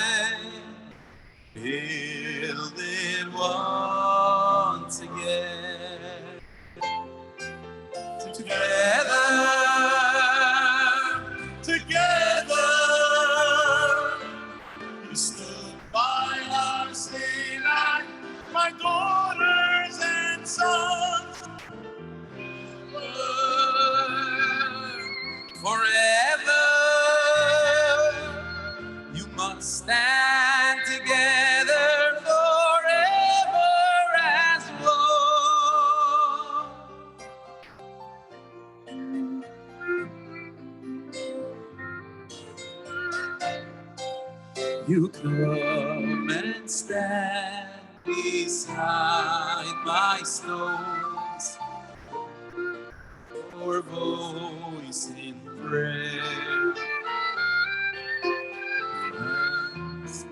build it once again. Together, you stood by our Sinai, my daughters and sons. Forever, you must stand together forever as one. You come and stand beside my stones, your voice in prayer.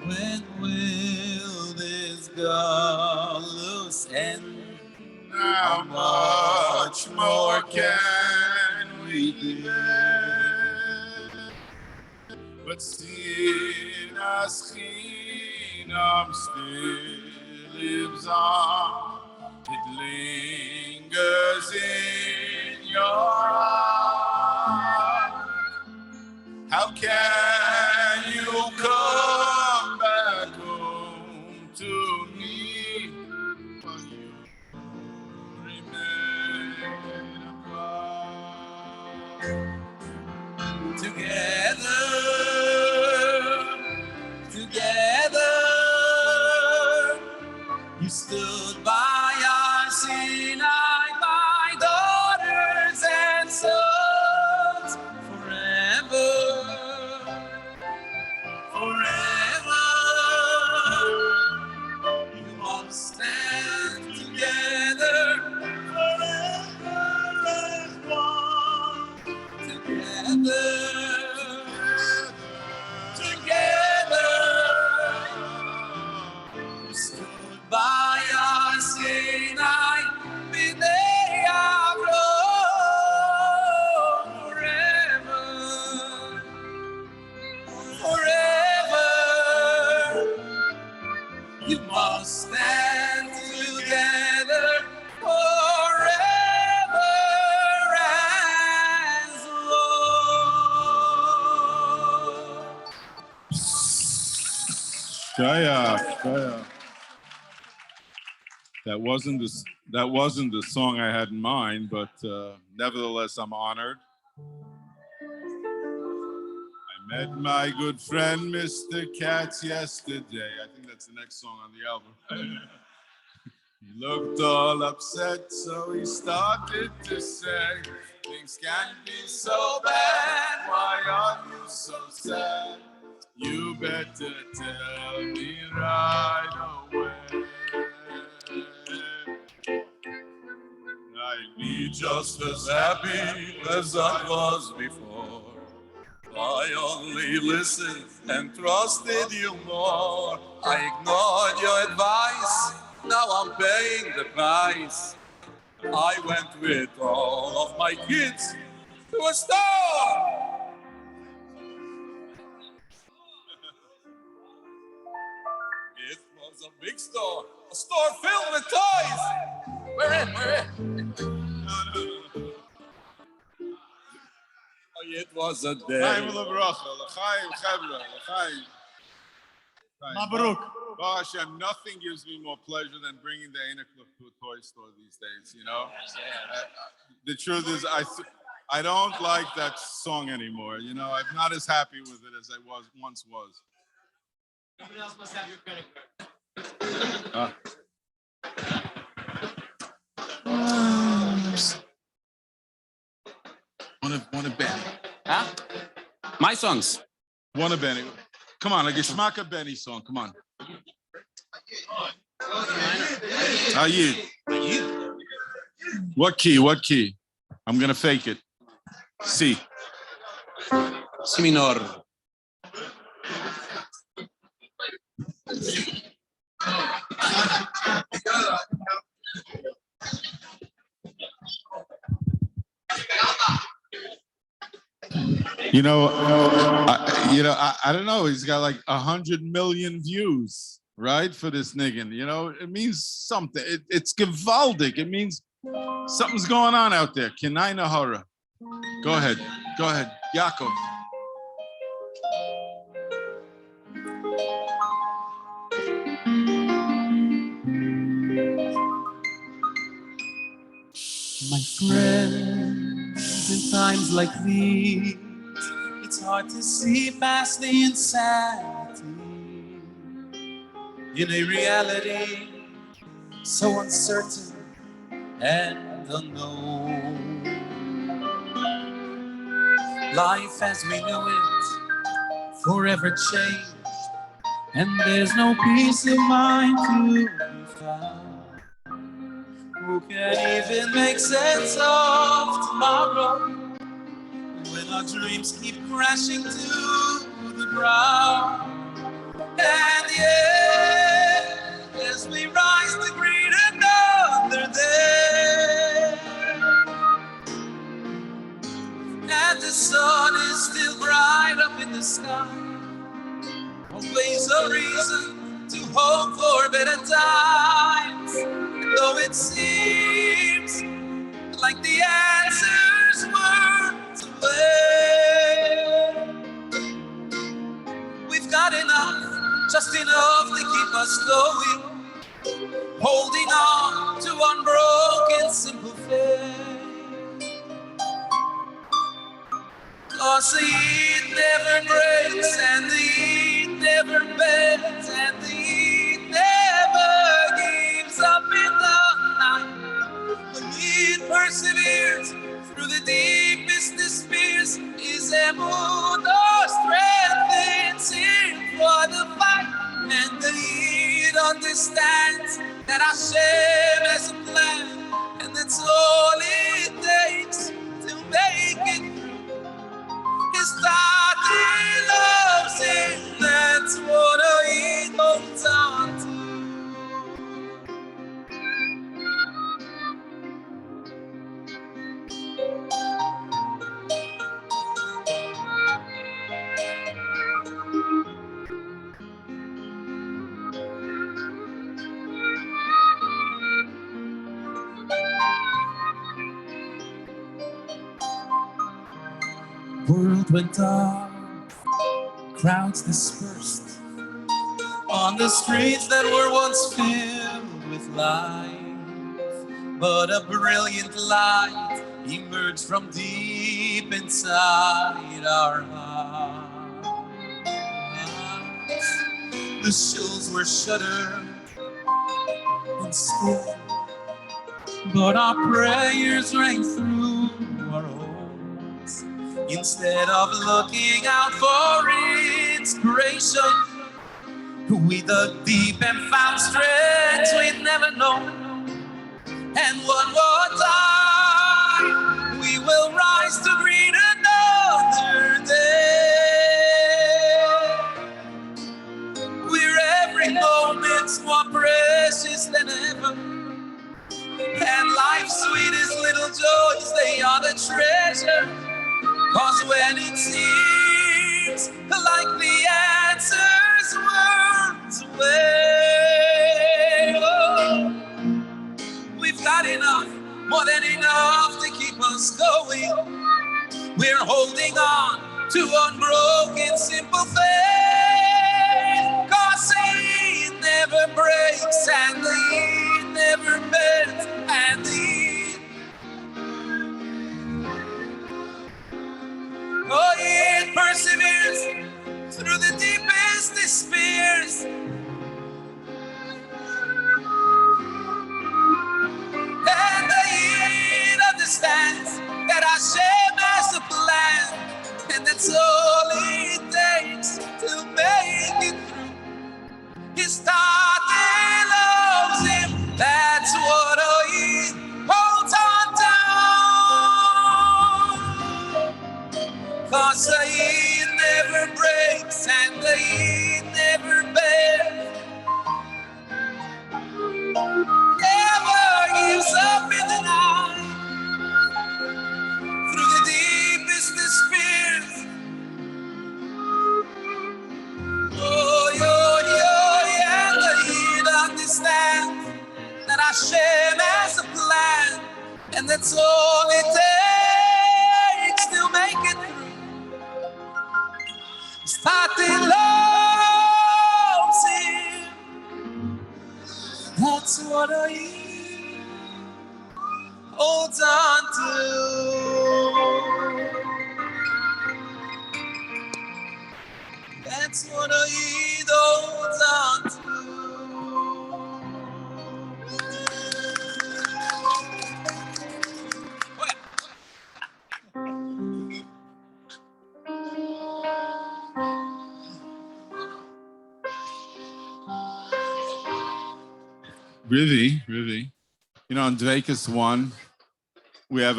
When will this gallows end? How much more can we bear? But sin as chinam still lives on. It lingers in your heart. How can you come back home to me while you remain apart? Together, you stood by our Sinai, my daughters and sons, forever, forever. You must stand together, forever as one. Together, you stood by our Sinai, b'nei Avraham, forever, forever. You must stand together forever as one. Shaya. That wasn't the song I had in mind, but nevertheless, I'm honored. I met my good friend, Mr. Katz, yesterday. I think that's the next song on the album. He looked all upset, so he started to say, things can't be so bad, why are you so sad? You better tell me right away. I'd be just as happy as I was before. I only listened and trusted you more. I ignored your advice, now now I'm paying the price. I went with all of my kids to a store. It was a big store, a store filled with toys. We're in. It was a day. L'chaim u'lebracha, l'chaim, chevra, l'chaim. Mabruk. Baruch Hashem, nothing gives me more pleasure than bringing the Enoch to a toy store these days, you know? The truth is, I don't like that song anymore, you know? I'm not as happy with it as I once was. Everyone else must have your credit card. One of Benny. Huh? My songs. One of Benny. Come on, a Geschmacka Benny song, come on. Ayid. What key? I'm gonna fake it. C. Si minor. I don't know. He's got like 100 million views, right, for this niggin. You know, it means something. It's gewaldig. It means something's going on out there. Kenai Nahara. Go ahead, Yaakov. My friends, in times like these, it's hard to see past the insanity in a reality so uncertain and unknown. Life as we knew it, forever changed, and there's no peace of mind to be found. Who can even make sense of tomorrow when our dreams keep crashing to the ground? And yet, as we rise to greet another day, and the sun is still bright up in the sky, always a reason to hope for better times. Though it seems like the answers were away, we've got enough, just enough to keep us going, holding on to unbroken simple faith. 'Cause the heat never breaks, and the heat never bends, and the heat never gives up in the night. The heat perseveres through the deepest despairs. Is emuno strengthens him for the fight, and the heat understands that Hashem has a plan, and that's all it takes to make it through. His daddy loves him, that's what he holds on to. World went dark, crowds dispersed on the streets that were once filled with life. But a brilliant light emerged from deep inside our hearts. The shows were shuttered and still, but our prayers rang through our homes. Instead of looking out for inspiration, we dug deep and found strength we'd never known. And one more time, we will rise to greet another day, where every moment's more precious precious than ever. And life's sweetest little joys, they are the treasure. Cause when it seems like the answers words away, oh, we've got enough, more than enough to keep us going. We're holding on to unbroken, simple faith. Cause he never breaks and he never bends and he, oh, he perseveres through the deepest despairs. And he understands that Hashem has a plan, and that's all it takes to make it through. His thought loves him, that's what he holds on to. Cause he never breaks and he never bends. Never gives up in the night. Through the deepest despairs. Oh, yeah, he understands that Hashem has a plan, and that's all it takes to make it through. Starting loves him. That's what I hold on to. That's what I hold on to. Rivie, you know, on Dvekas 1, we have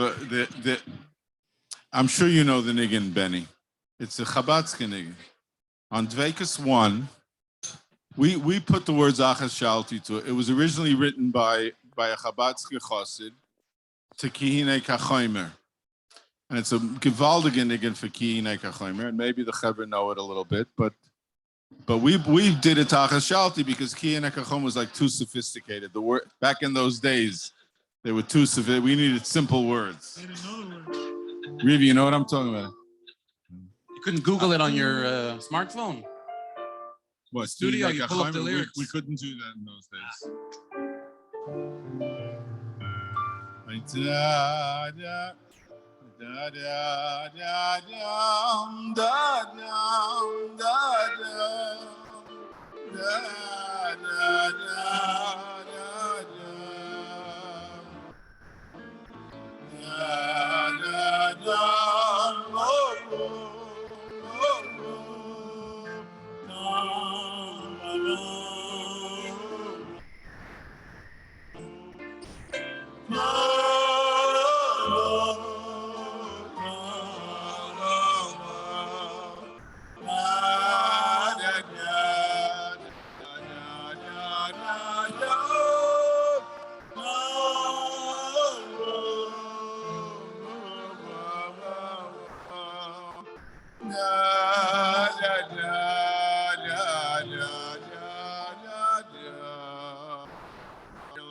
I'm sure you know the niggin, Benny. It's a Chabadski niggin. On Dvekas 1, we put the words Achas Shalti to it. It was originally written by a Chabadski Chassid to Kihine Kachomer. And it's a gewaldige niggin for Kihine Kachomer. And maybe the Chaver know it a little bit, but we did it to Achas Shalti because Kihine Kachomer was like too sophisticated. The word back in those days, they were too sophisticated. We needed simple words. Rivie, you know what I'm talking about? You couldn't Google it on your smartphone. What, Studio, you pull up the lyrics. We couldn't do that in those days. Da da da da da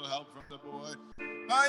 Help from the boy. I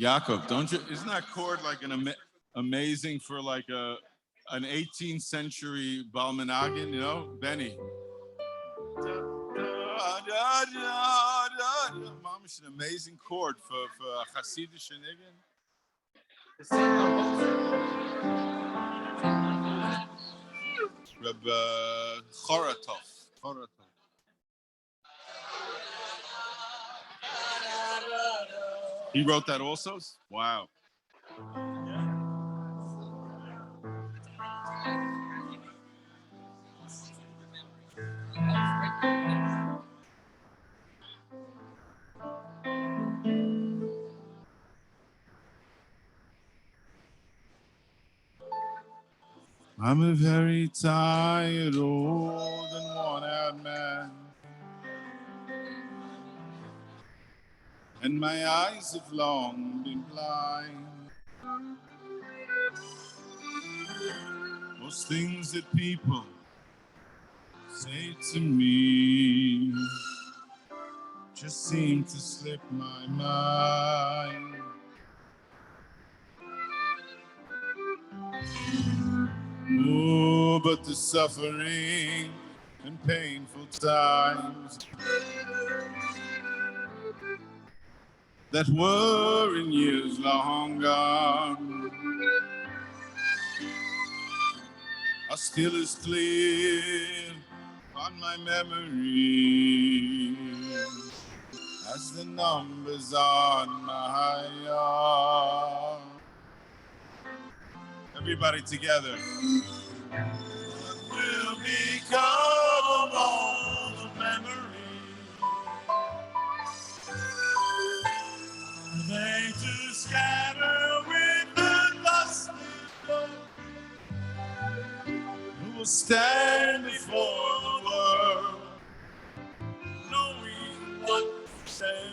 Yaakov, don't you? Isn't that chord like amazing for like an 18th century Balmenagin? You know, Benny. Mom, it's an amazing chord for Hasidic Niggin. Reb Choratov. He wrote that also? Wow. I'm a very tired, old and worn-out man, and my eyes have long been blind. Most things that people say to me just seem to slip my mind. Oh, but the suffering and painful times that were in years long gone are still as clear on my memory as the numbers on my arm. Everybody together. What will become of all the memories? Are they to scatter with the dust? Who will stand before the world, knowing what to say?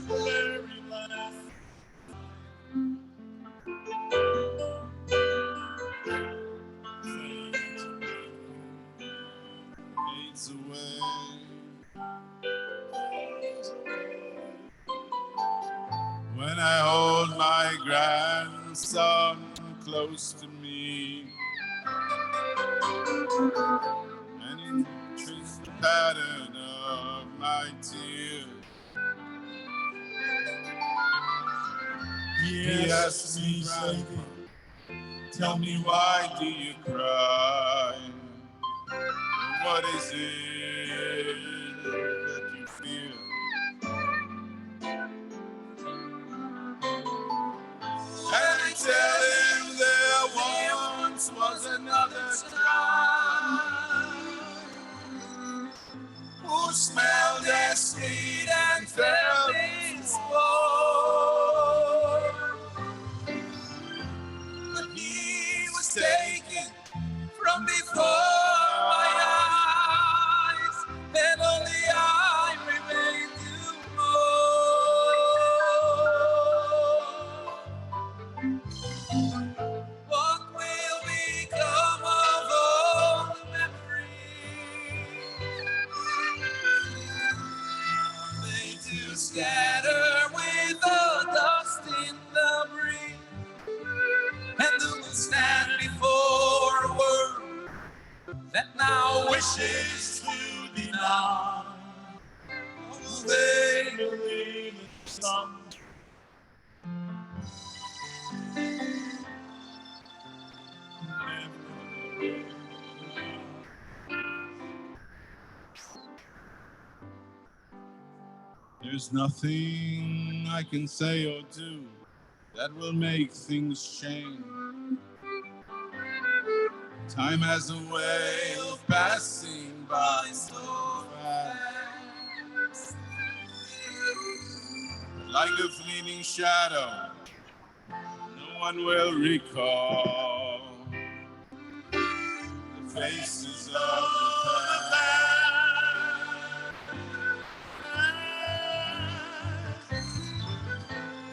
The very last. Fades away. When I hold my grandson close to me, and he traces the pattern of my tears, he asks me, Frankie, tell me, why do you cry? What is it that you feel? another child who smelled as sweet and felt his warm. But he was taken from before my eyes, and only I remained to mourn. What will become of all the memories? They too scatter with the dust in the breeze, and who will stand before a world that now wishes to deny? Will they believe in some? There's nothing I can say or do that will make things change. Time has a way of passing by so fast, like a fleeting shadow. No one will recall the faces of the past.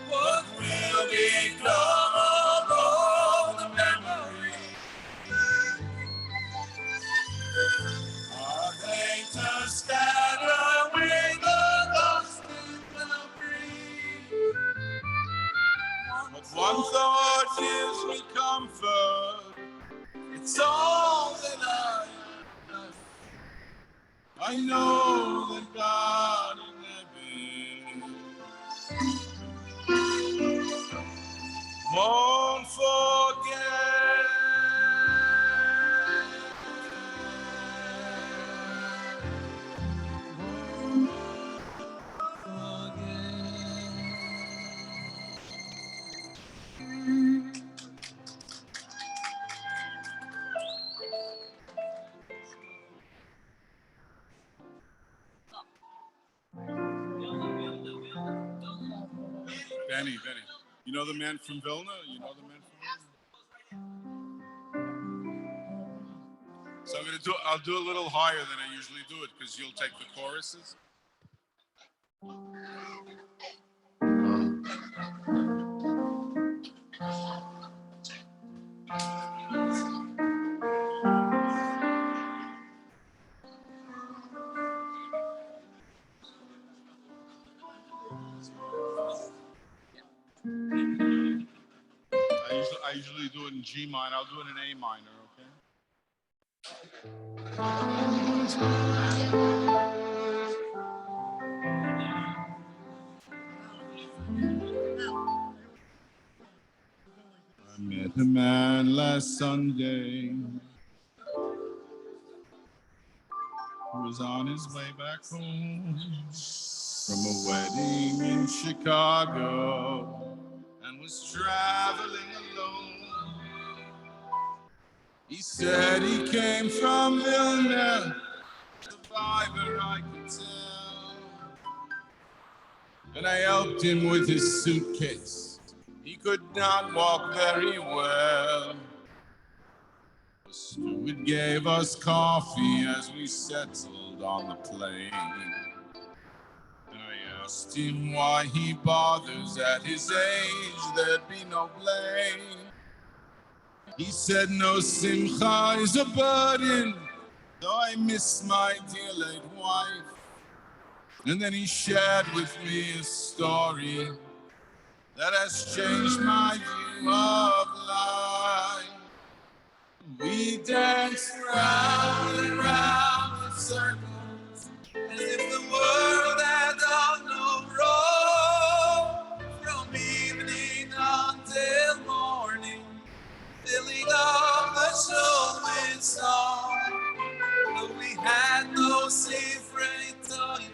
What will become of all the memories? Are they to scatter with the dust in the breeze? But one thought gives me comfort. It's all that I know that God in heaven won't forget. Benny. You know the man from Vilna? So I'll do a little higher than I usually do it because you'll take the choruses. I usually do it in G minor. I'll do it in A minor, okay? I met a man last Sunday who was on his way back home from a wedding in Chicago and was traveling alone. He said he came from Vilna, survivor I could tell, and I helped him with his suitcase. He could not walk very well. The steward gave us coffee as we settled on the plane. I asked him why he bothers at his age, there'd be no blame. He said no simcha is a burden, though I miss my dear late wife. And then he shared with me a story that has changed my view of life. We danced round and round in circles, as if the world had done no wrong. From evening until morning, filling up the show with song. But we had no secret tongue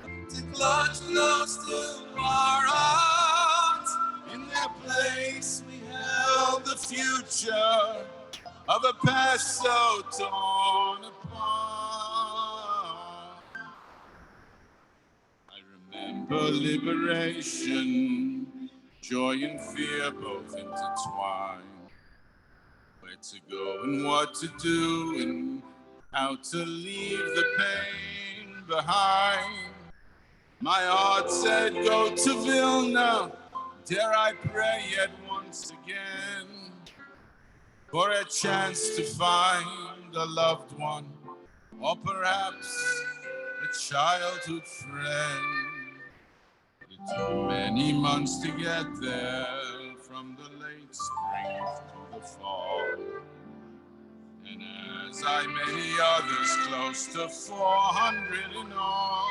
to clutch close to our hearts. In their place we held the future, of a past so torn apart. I remember liberation, joy and fear both intertwined. Where to go and what to do and how to leave the pain behind. My heart said go to Vilna, dare I pray yet once again, for a chance to find a loved one, or perhaps a childhood friend. It took many months to get there, from the late spring to the fall. And as I many others, close to 400 in all.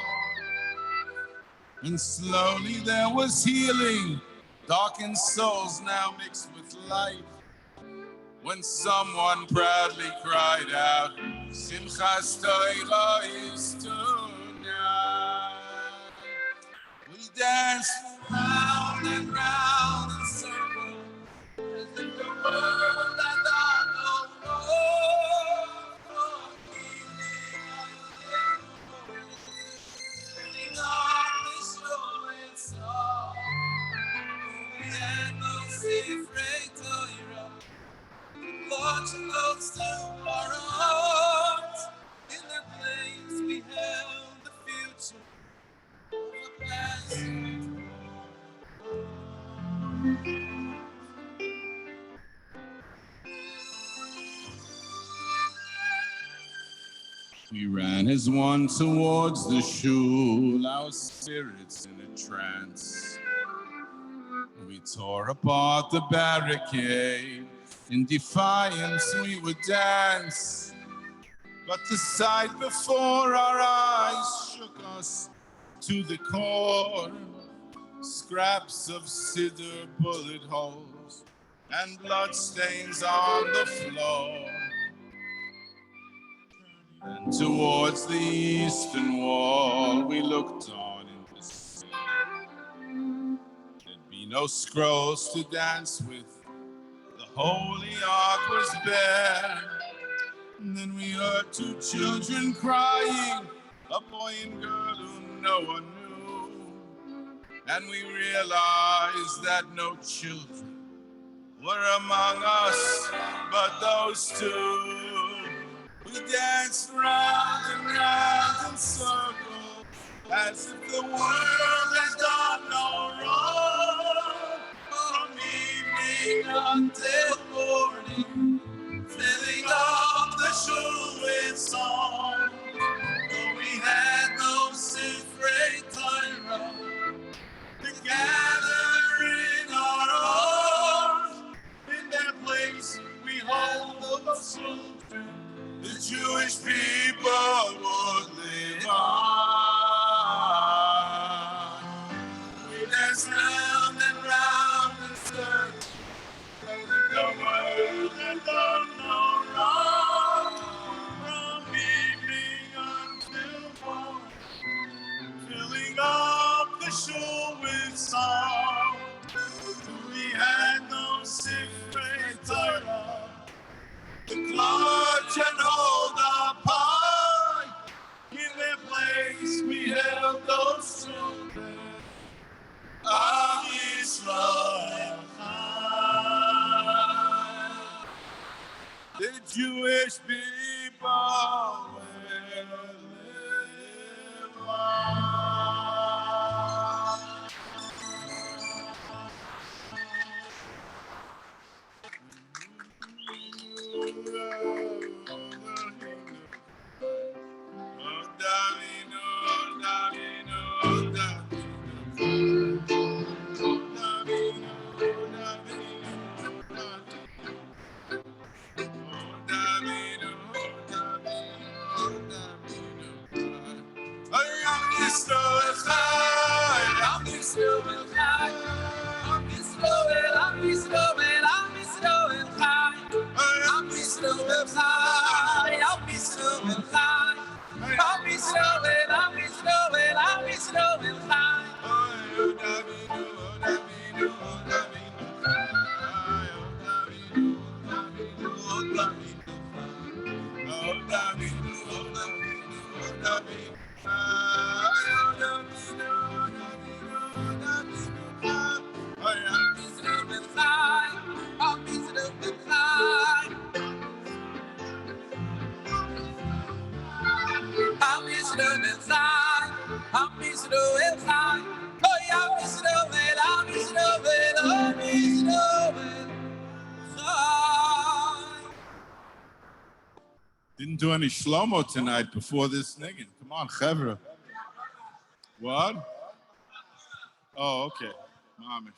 And slowly there was healing, darkened souls now mixed with light. When someone proudly cried out, Simchas Torah is tonight. We danced round and round in circles, as if the world had not known. Singing on this rolling song, we had no secret Torah. Watch close to our hearts. In that place we held the future of the past. We ran as one towards the shul, our spirits in a trance. We tore apart the barricade. In defiance we would dance. But the sight before our eyes shook us to the core. Scraps of cedar bullet holes and blood stains on the floor. And towards the eastern wall we looked on in despair. There'd be no scrolls to dance with, the holy ark was bare. And then we heard two children crying, a boy and girl who no one knew. And we realized that no children were among us but those two. We danced round and round in circles, as if the world had done no wrong. From evening until morning, filling up the shul with song. Though we had no Sifrei Torah to gather in our arms, in that place we hold those children the Jewish people would live on. We danced round and round in circles, the world had done no wrong. From evening until morning, filling up the shul with song. We had no Sifrei Torah to clutch and hold up high. In their place we held those children of Israel high. The Jewish people will live on. didn't do any Shlomo tonight before this niggin. Come on, Chevra. What? Oh, okay. Mamish.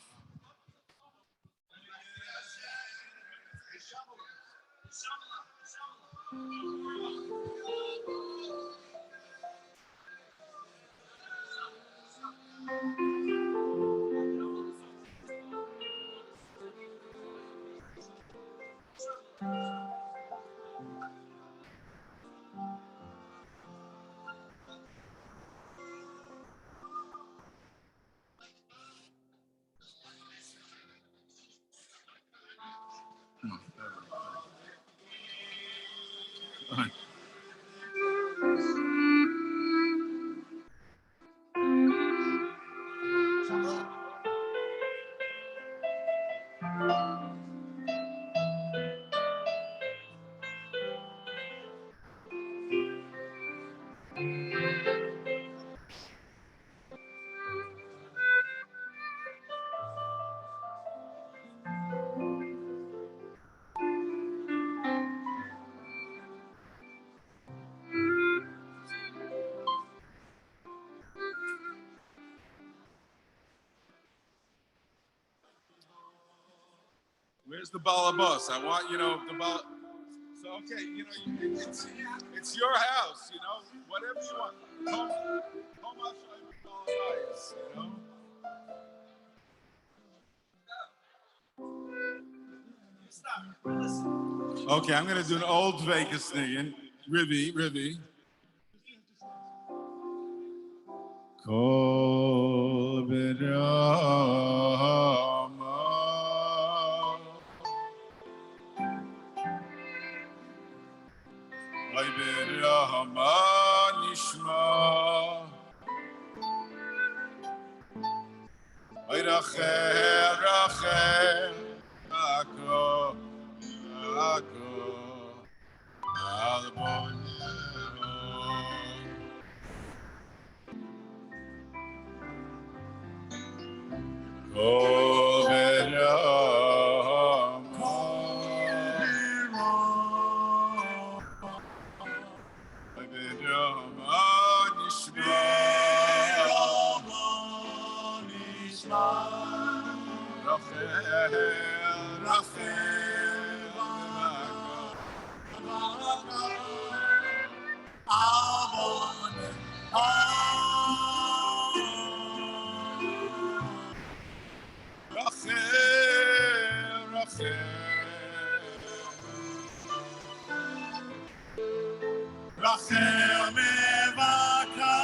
Where's the balabas? I want, the bal. So, okay, it's your house, whatever you want. Okay, I'm going to do an old Vegas thing. Rivie. Kol berama ay berama nishma ay rachel ako albon kol Rachel mevaka,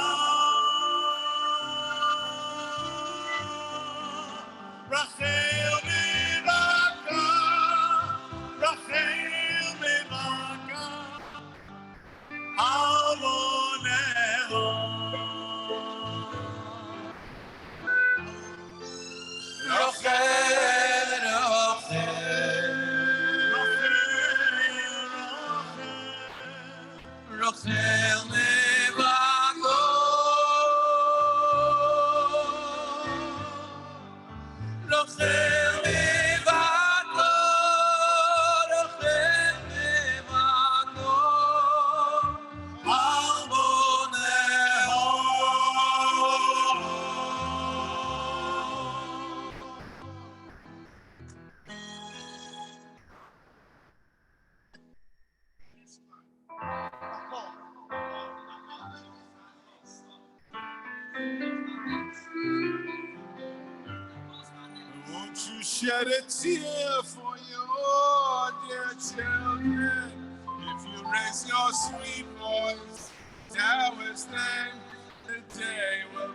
Rachel mevaka, Rachel mevaka, Avoneho. Rachel mevaka, Rachel mevaka, Rachel mevaka, Avoneho. Won't you shed a tear for your dear children? If you raise your sweet voice, towers then the day will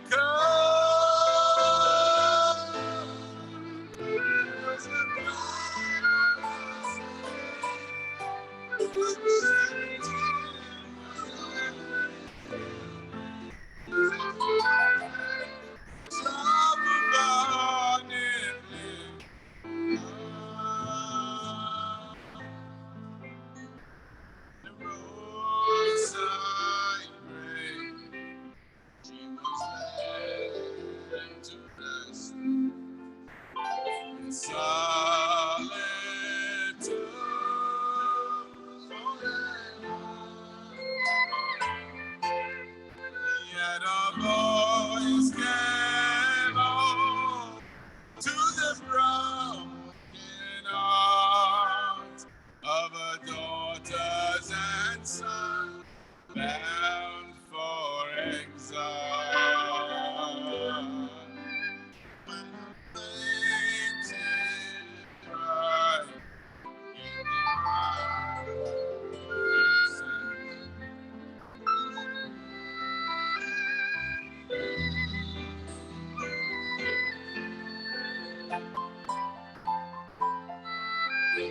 My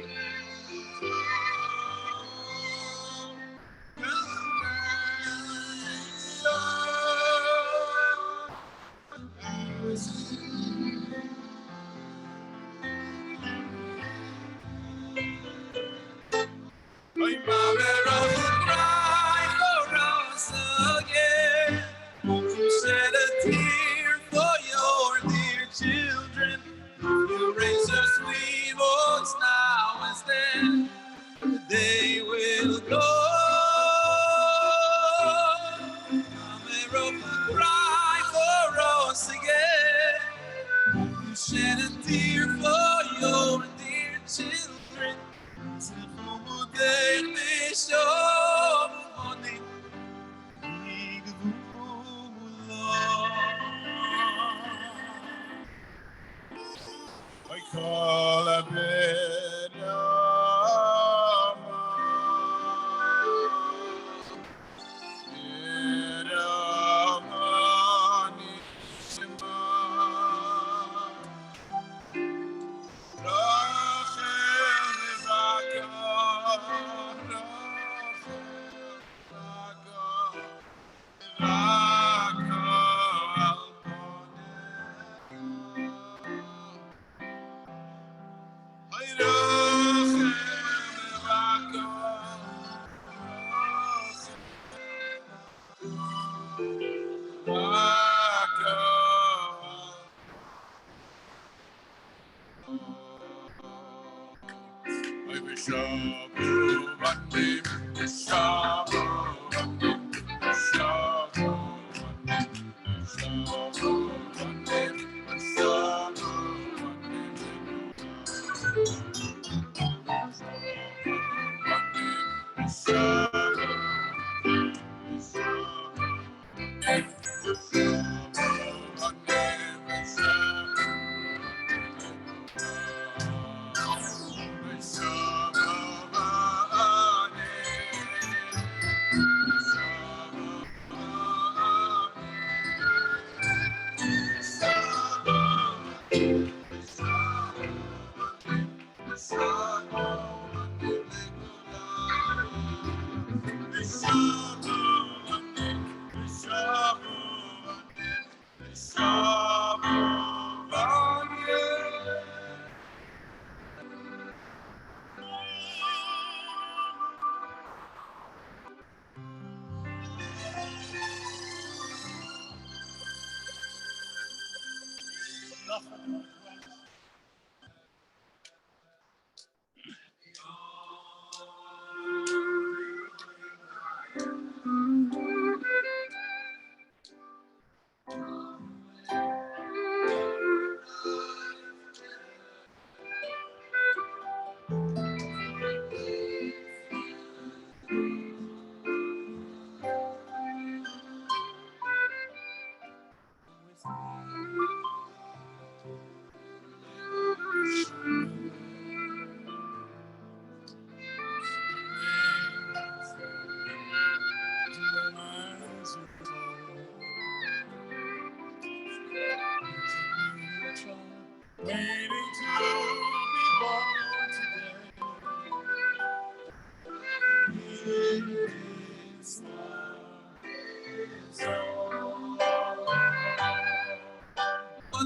mother often cried for us again. You shed a tear for your dear children. You raise your sweet voice now as then. They will go. Mother often cried for us again. You shed a tear for your dear children. I call a bed.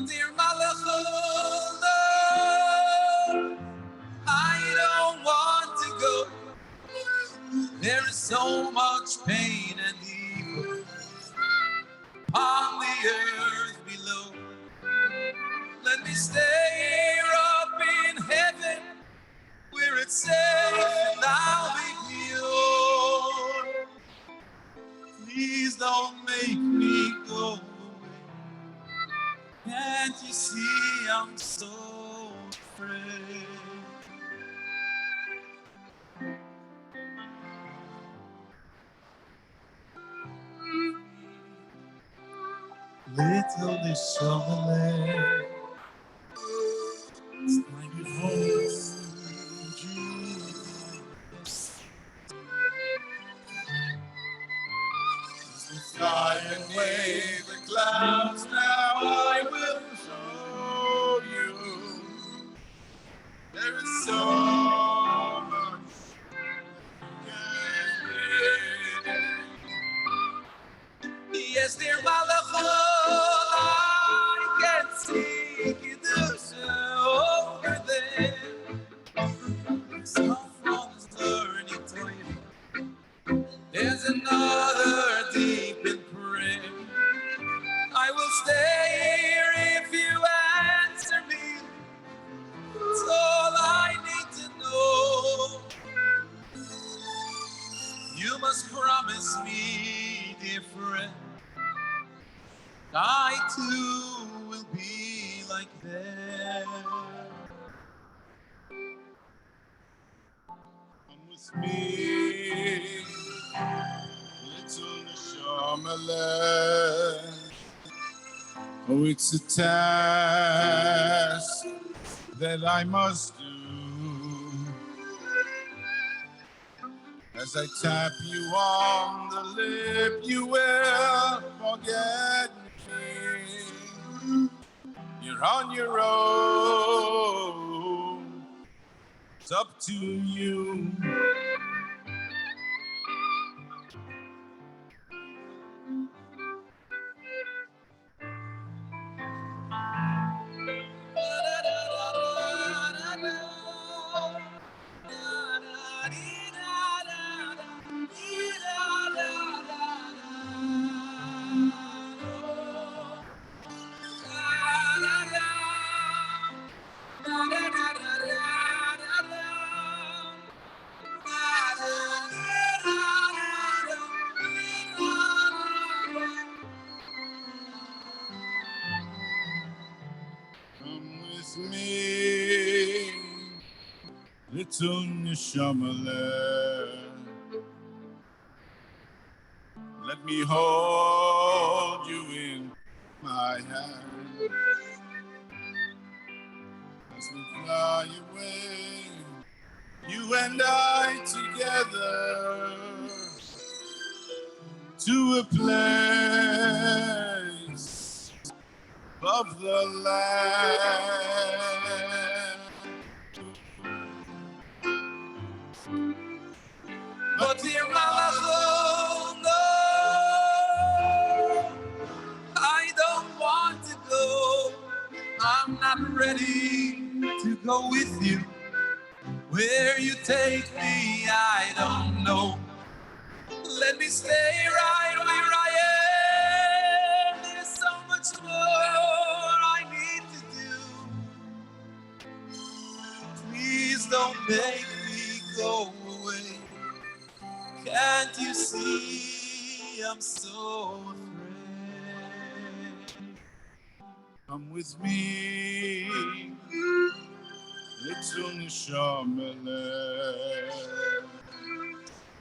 Dear Malachol, I don't want to go. There is so much pain and evil on the earth below. Let me stay up in heaven where it's safe and I'll be pure. Please don't make me go away. Can't you see I'm so afraid? Little Nishomale, it's like before Jesus. Fly and wave the clouds, now I will show you. There is so too will be like them. Come with me, little Shyamalan. Oh, it's a task that I must do. As I tap you on the lip, you will forget me. You're on your own. It's up to you. Come with me, little Shyamalan. Let me hold you in my hand as we fly away, you and I together, to a place above the land. But dear Malachon, no, I don't want to go. I'm not ready to go with you. Where you take me, I don't know. Let me stay right where I am. There's so much more I need to do. Please don't make me go away. Can't you see I'm so afraid? Come with me, little Shyamalan.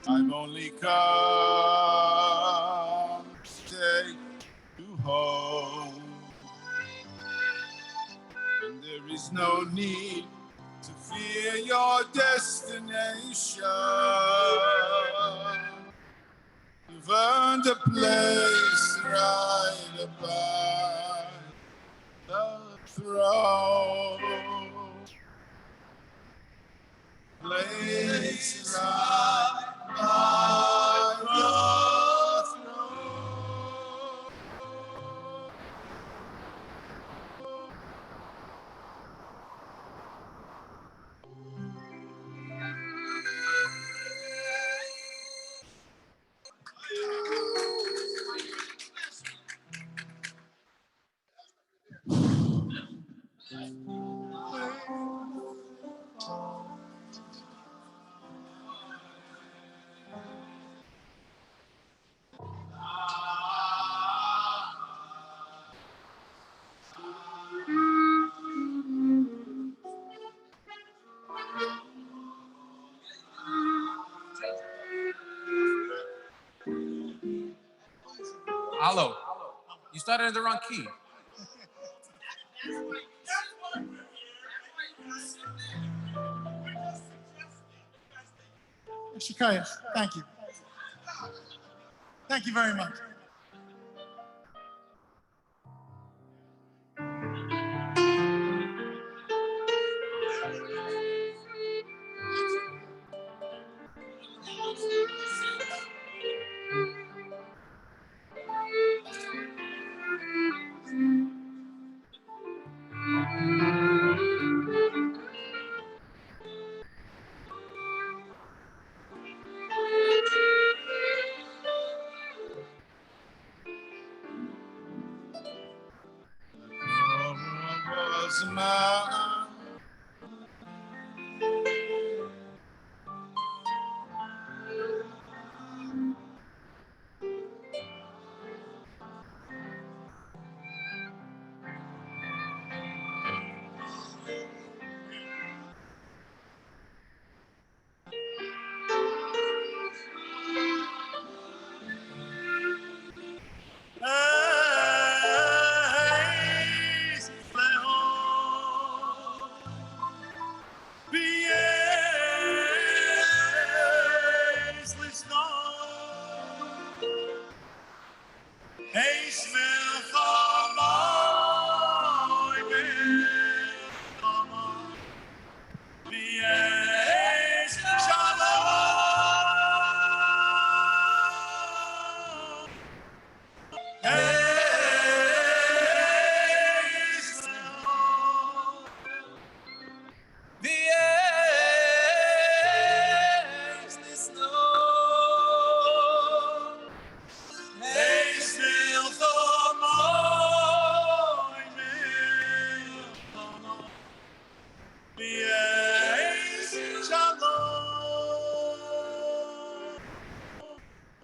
I've only come to take you home, and there is no need to fear your destination. You've earned a place right above the throne. Place right by the throne. Hello. You started in the wrong key. Shikayas, thank you. Thank you very much. Was a man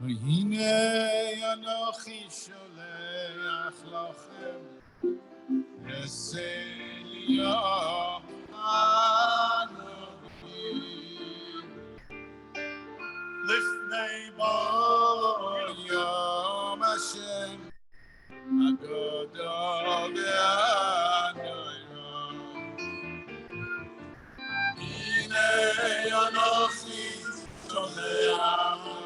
והנה אנוכי שולח לכם לסליה אנוכי לפני בוא יום השם הגדול והנורא הנה אנוכי שולח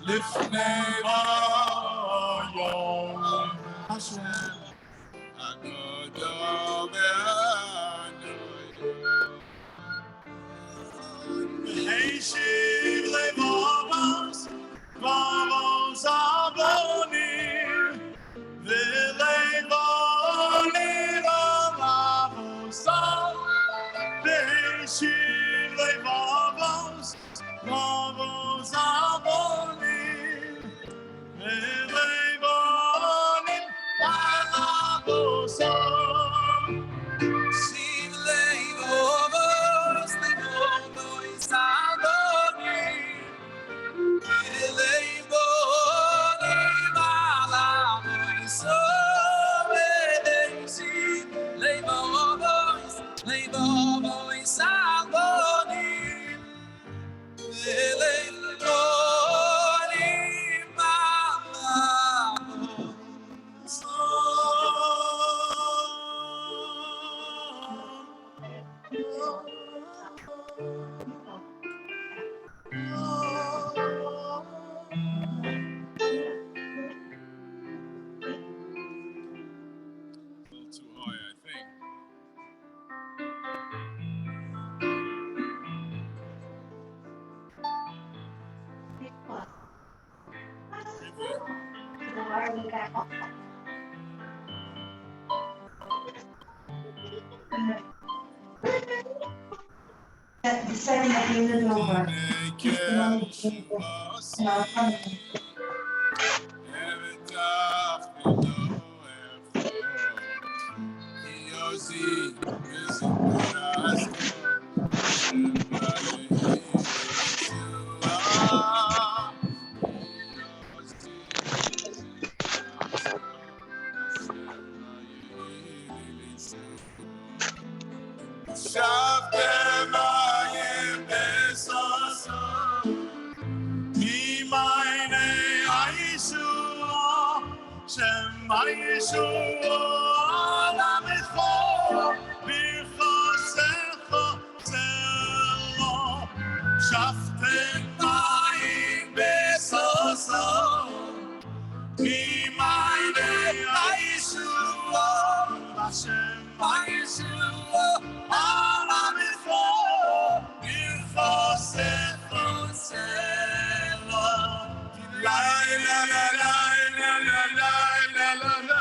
לפני היום השם הגדול והנורא והשיב לבובוס בובוס אבונים ולבונים לבובוס והשיב לבובוס בובוס אבונים ולבונים לבובוס שיב לבובוס לבובוס אבונים ולבונים לבובוס לבובוס אבונים too high, I think. The second that you live over. שבתם מים בסוסו ממעייני הישועה שם הישועה למכור בחוסך צלו שבתם מים בסוסו ממעייני הישועה השם הישועה All before, before la la la la la la la la la la la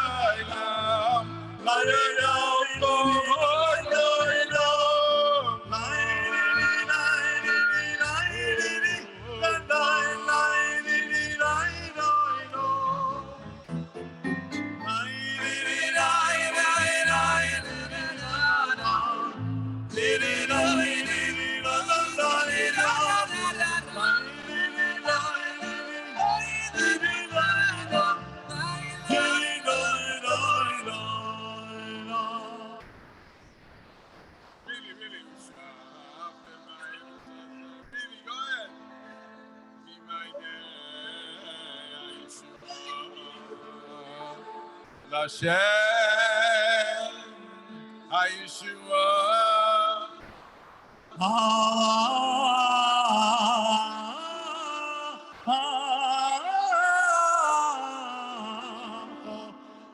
Hashem, Yeshua.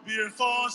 Before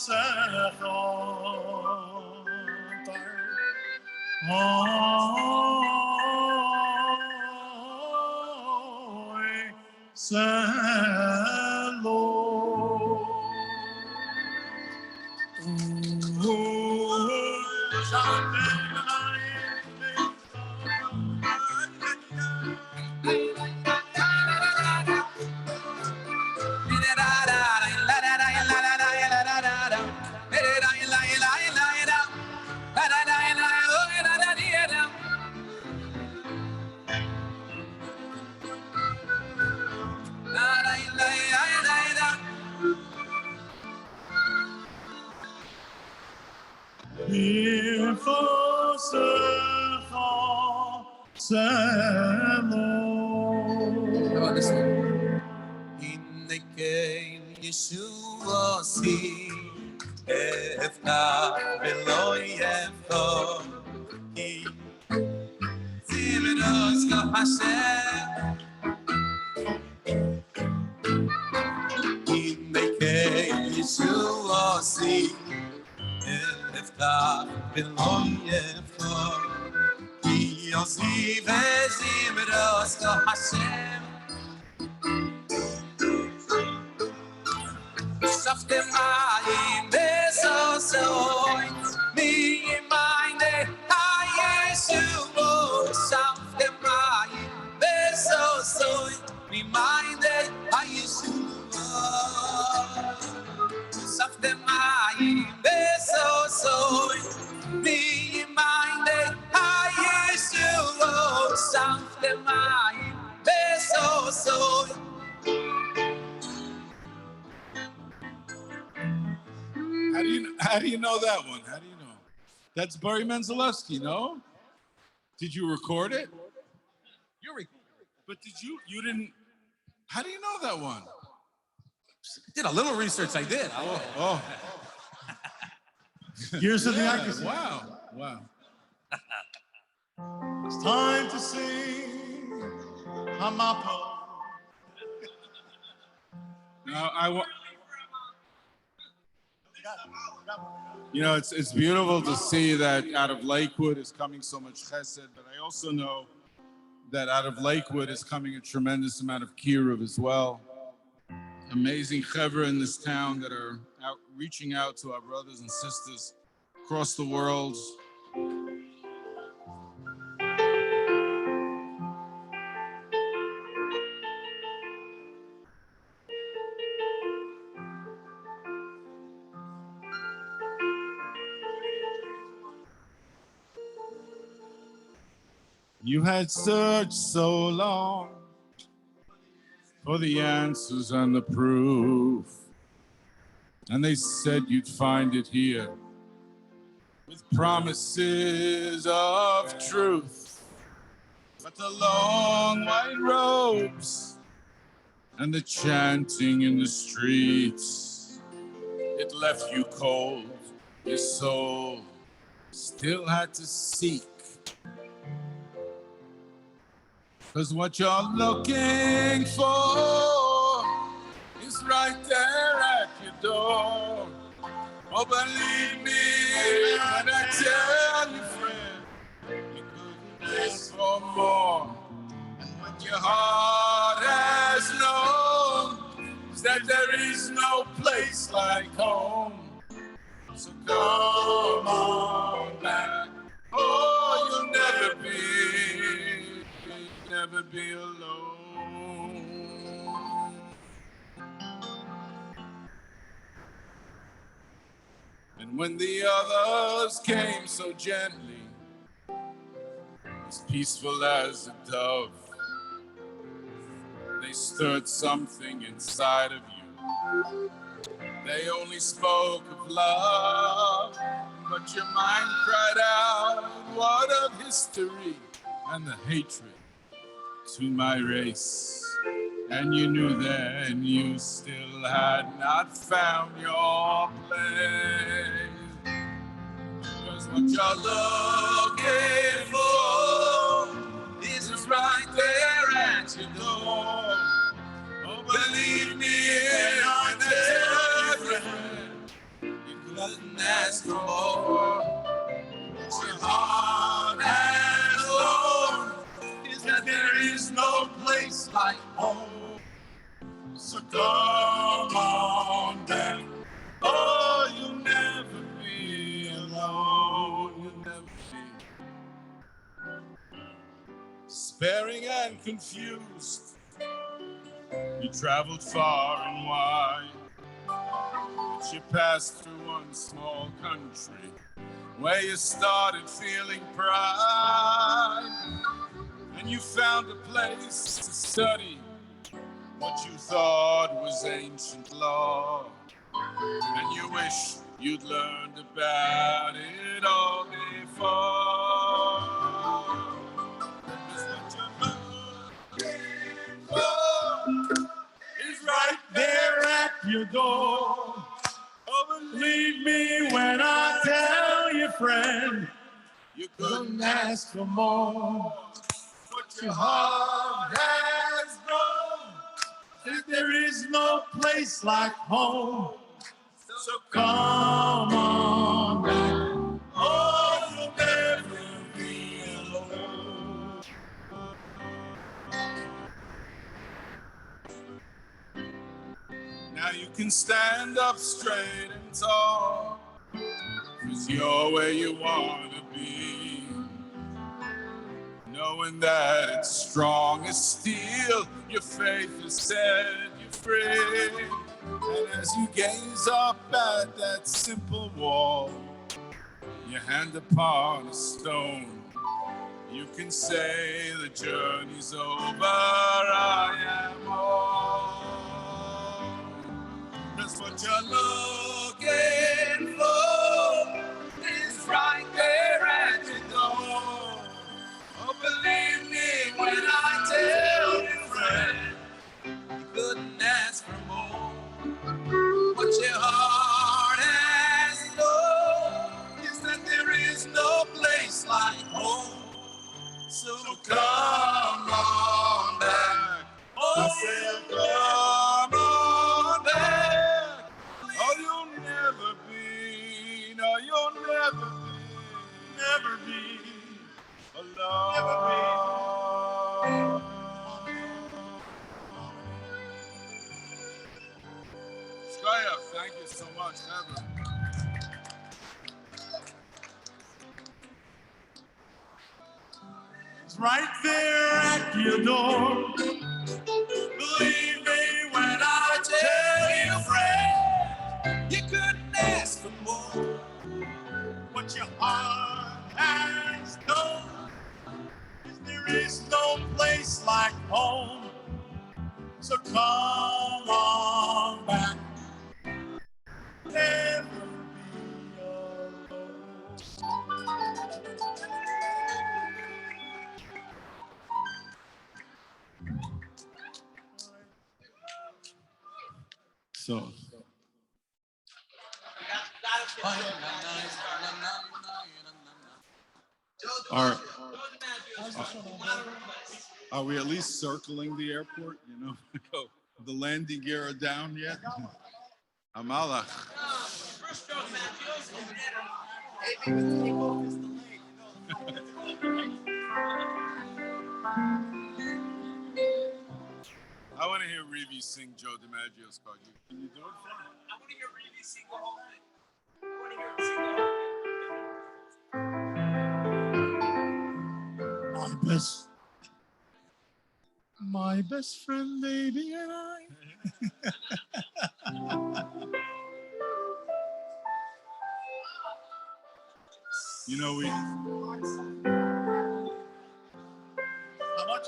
Inneke Yeshua si efka velo yefko ki zimeros ka Hashem Inneke Yeshua si efka velo yefko ki yosi vezimeros ka Hashem Softe mai besosoy mi meine Yeshua Softe mai besosoy mi meine Yeshua Softe mai besosoy mi meine Yeshua Softe mai besosoy How do you know that one? How do you know? That's Barry Menzelewski, no? Did you record it? You're recording. But you didn't, how do you know that one? Did a little research. I did. Oh. Years of the accuracy. Wow. It's time to sing Hamapo. Now it's beautiful to see that out of Lakewood is coming so much chesed, but I also know that out of Lakewood is coming a tremendous amount of kiruv as well. Amazing chevra in this town that are reaching out to our brothers and sisters across the world. You had searched so long for the answers and the proof, and they said you'd find it here with promises of truth. But the long white robes and the chanting in the streets, it left you cold. Your soul still had to seek. 'Cause what you're looking for is right there at your door. Oh, believe me when I tell you, friend, you couldn't ask for more. And what your heart has known is that there is no place like home. So come on back. Oh, you'll never be alone. And when the others came so gently, as peaceful as a dove, they stirred something inside of you. They only spoke of love, but your mind cried out, what of history and the hatred to my race? And you knew then you still had not found your place. 'Cause what you're looking for is right there at your door. Oh, believe me, I tell you, you couldn't ask for more. What your heart has known is that there is no place like home. So come on back. Oh, you'll never be alone. You'll never be. Sparing and confused, you traveled far and wide, but you passed through one small country where you started feeling pride, and you found a place to study what you thought was ancient law, and you wish you'd learned about it all before. 'Cause your door. Oh, believe me when I tell you, friend, you couldn't ask for more. What your heart has grown, that there is no place like home. So come on back, oh, you'll never be alone. Now you can stand up straight and tall, 'cause you're where you want to be. Knowing that it's strong as steel, your faith has set you free. And as you gaze up at that simple wall, your hand upon a stone, you can say the journey's over, I am home. That's what you're looking for, is right there at your door. Oh, believe me when I tell you, friend, you couldn't ask for more. What your heart has known is that there is no place like home. So come on back. Oh, say come on back. Oh, you'll never be, no, you'll never be alone. Never be. Skaya, thank you so much, Heather. It's right there at your door. Believe me when I tell you, friend, you couldn't ask for more. What your heart has known is there is no place like home. So come on back. Never be alone. So. Are we at least circling the airport? You know, the landing gear are down yet? Amala. I want to hear Rivie sing Joe DiMaggio's card. Can you do it? I want to hear Rivie sing the whole thing. I want to hear him sing the whole thing. My best friend, lady, and I. You know, we. How much?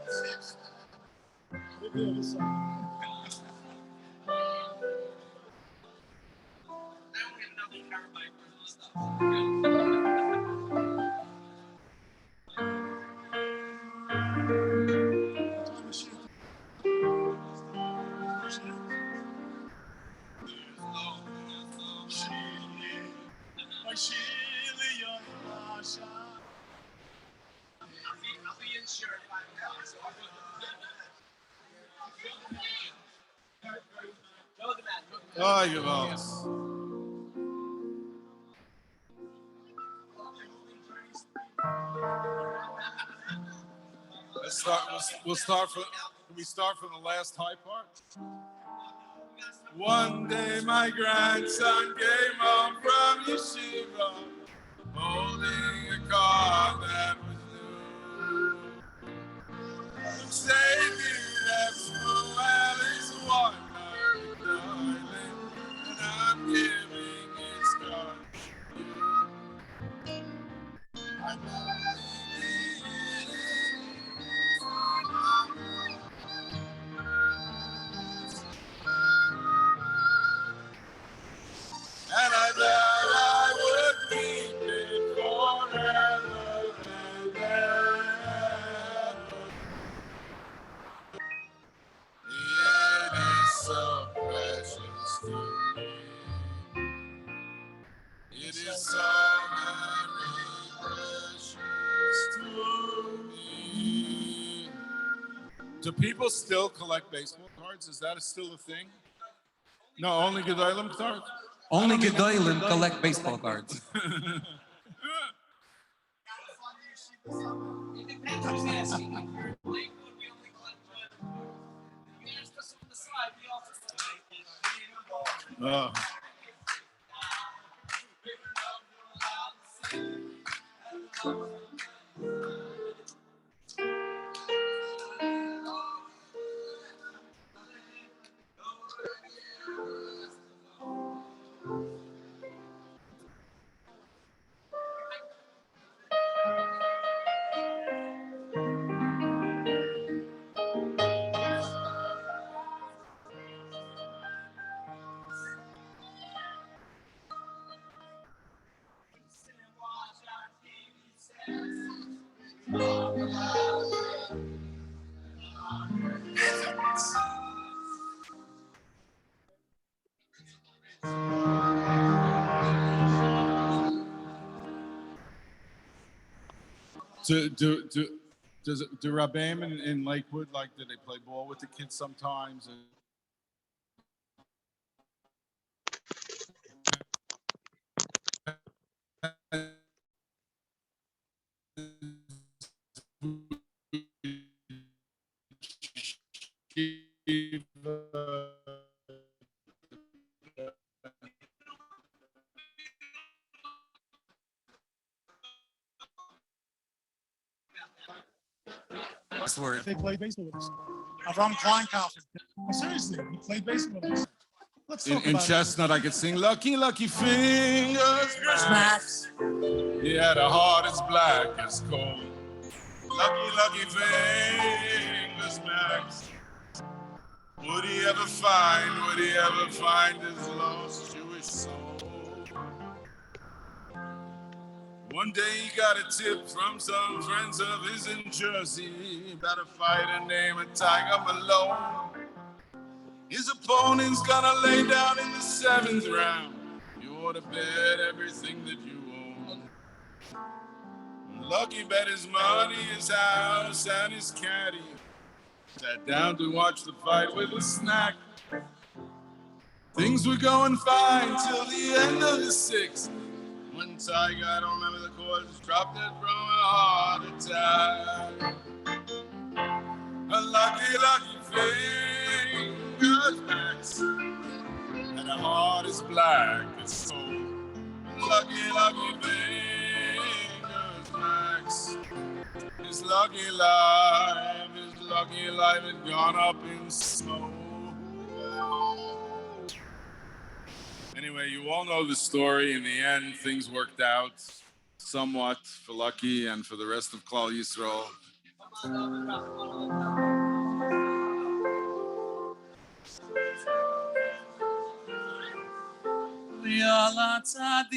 6. We'll do this song. Oh, you lost. Let's start. We'll start from. Can we start from the last high part? One day my grandson came home from yeshiva, holding a car that was new. Say me that's well is one night, darling, and I'm giving his car to you. And I thought I would keep it forever and ever. Do people still collect baseball cards? Is that still a thing? No, only Gedolim cards? Only Gedolim collect baseball cards. Oh. Do Rabbeim in Lakewood, like, do they play ball with the kids sometimes? Last word. They played baseball with us. Avram Kleinkaufman. Seriously, he played baseball with us. Let's talk In about Chestnut, I could sing Lucky, Lucky Fingers, Max. He had a heart as black as coal. Lucky, lucky fingers, Max. Would he ever find his lost Jewish soul? One day he got a tip from some friends of his in Jersey about a fighter named Tiger Malone. His opponent's gonna lay down in the 7th round. You ought to bet everything that you own. Lucky bet his money, his house, and his caddy. Sat down to watch the fight with a snack. Things were going fine till the end of the 6th. When Tiger, I don't remember the chords, dropped dead from a heart attack. A lucky, lucky fingers, Max. And a heart as black as coal. Lucky, lucky fingers, Max. His lucky life had gone up in smoke. Anyway, you all know the story. In the end, things worked out somewhat for Lucky and for the rest of Klal Yisrael. Yalla tzadikim,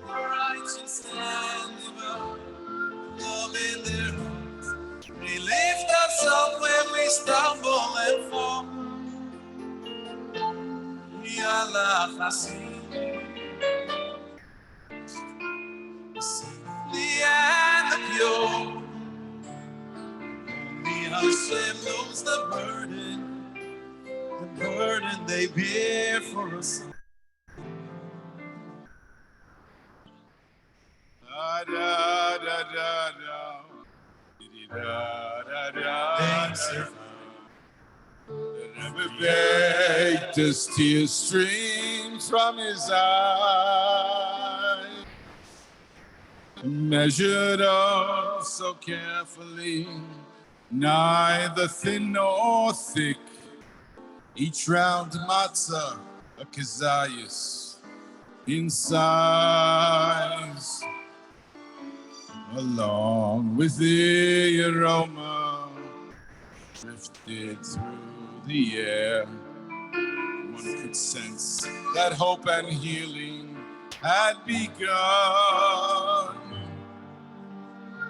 righteous and devout, love in their hearts. We lift us up when we stumble and fall. Yalla chasim, the and the pure. Only Hashem knows the burden they bear for us. Da da da da da. Da da da da. The Rebbe baked as tears streamed from his eyes, measured up so carefully, neither thin nor thick. Each round matzah a kezias in size, along with the aroma drifted through the air. One could sense that hope and healing had begun.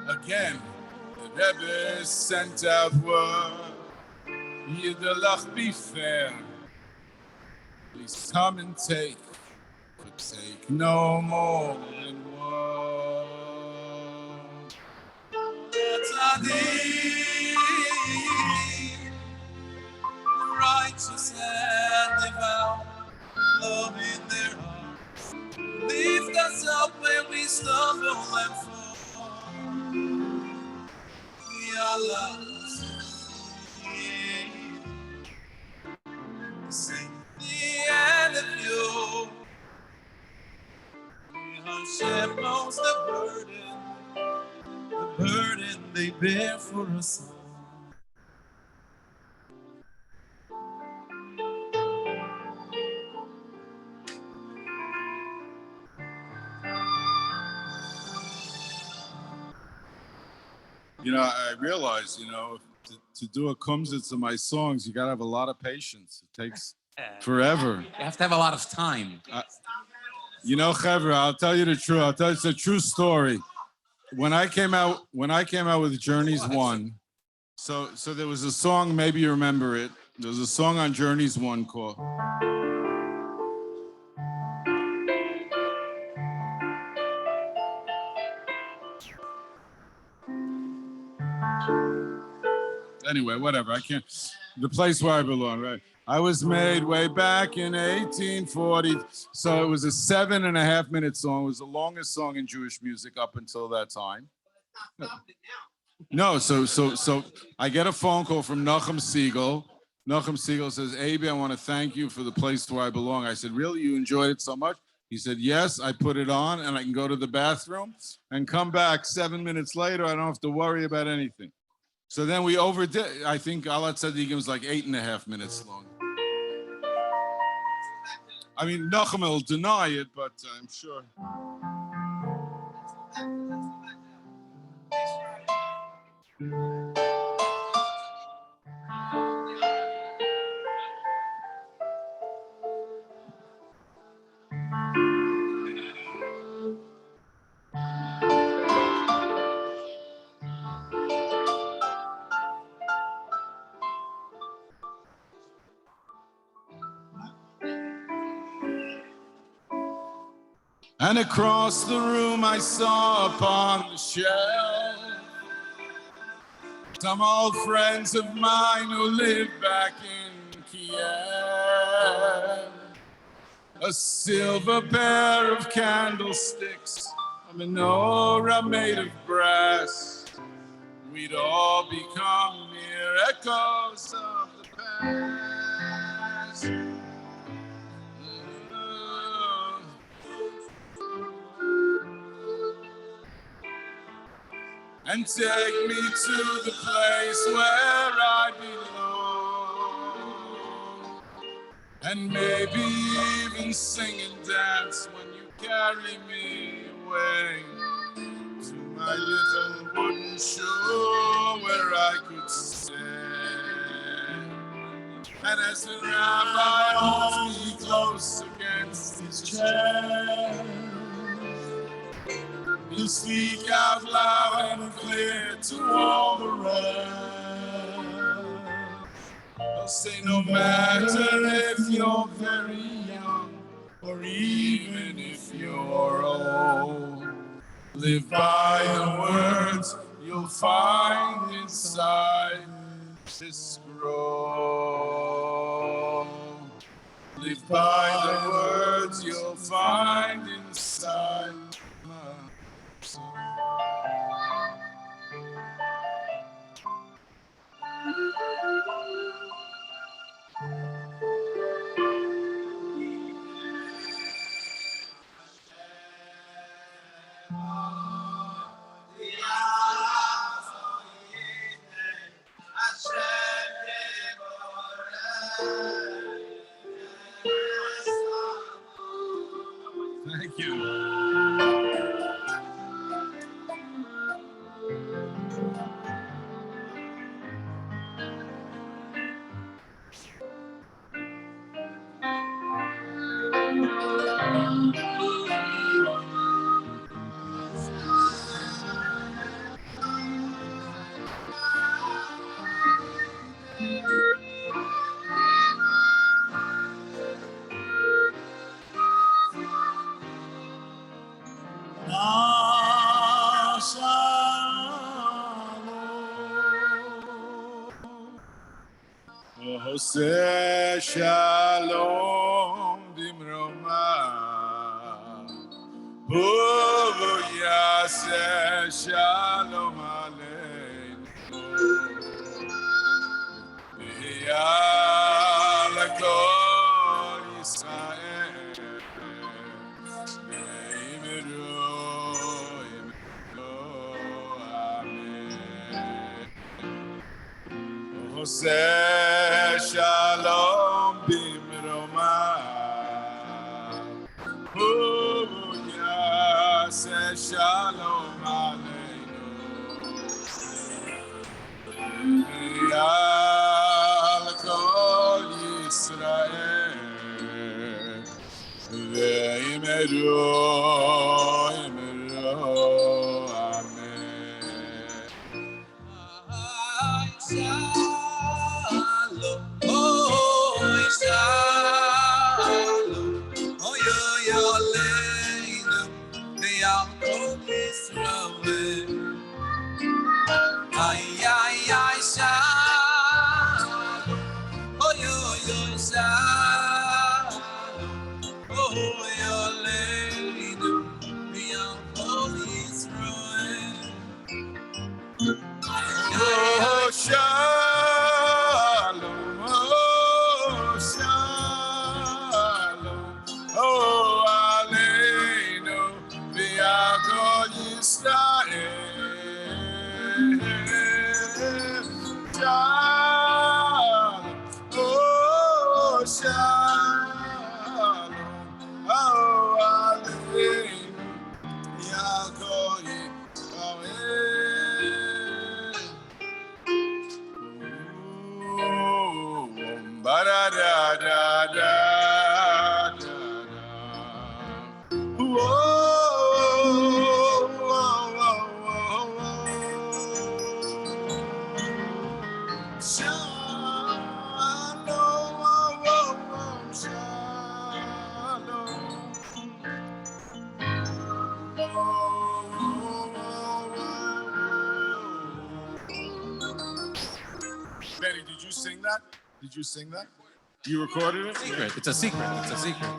Again, the Rebbe sent out word, Yiddelach be fair. Please come and take, but take no more than one. righteous and devout, love in their hearts. Lift us up when we stumble and fall. We are lost. Sing the end of you. Hashem knows the burden they bear for us all. You know, I realize, to do a Kumzits of my songs, you got to have a lot of patience. It takes forever. You have to have a lot of time. Chevra, I'll tell you the truth. It's a true story. When I came out with Journeys 1, so there was a song, maybe you remember it. There was a song on Journeys 1 called anyway, whatever. I can't. The place where I belong, right? I was made way back in 1840. So it was a 7.5 minute song. It was the longest song in Jewish music up until that time. No, so I get a phone call from Nachum Siegel. Nachum Siegel says, Abie, I want to thank you for the place where I belong. I said, really? You enjoyed it so much? He said, yes, I put it on and I can go to the bathroom and come back 7 minutes later. I don't have to worry about anything. So then we overdid. I think Alat Tzadikim was like 8.5 minutes long. I mean, Nachum will deny it, but I'm sure. And across the room I saw upon the shelf some old friends of mine who live back in Kiev. A silver pair of candlesticks, a menorah made of brass. We'd all become mere echoes of the past. And take me to the place where I belong. And maybe even sing and dance when you carry me away to my little wooden shul where I could stand. And as the rabbi holds me close against his chair, you speak out loud and clear to all the rest. They'll say no matter if you're very young or even if you're old, live by the words you'll find inside this scroll. Live by the words you'll find inside my soul. Thank you. עושה שלום במרומה, הוא יעשה שלום עלינו, ויהיה לכל ישראל, ואמרו אמן. עושה שלום במרומה, הוא יעשה שלום עלינו, ויהיה לכל ישראל, ואמרו Benny, did you sing that? Did you sing that? You recorded it? Secret. It's a secret. It's a secret.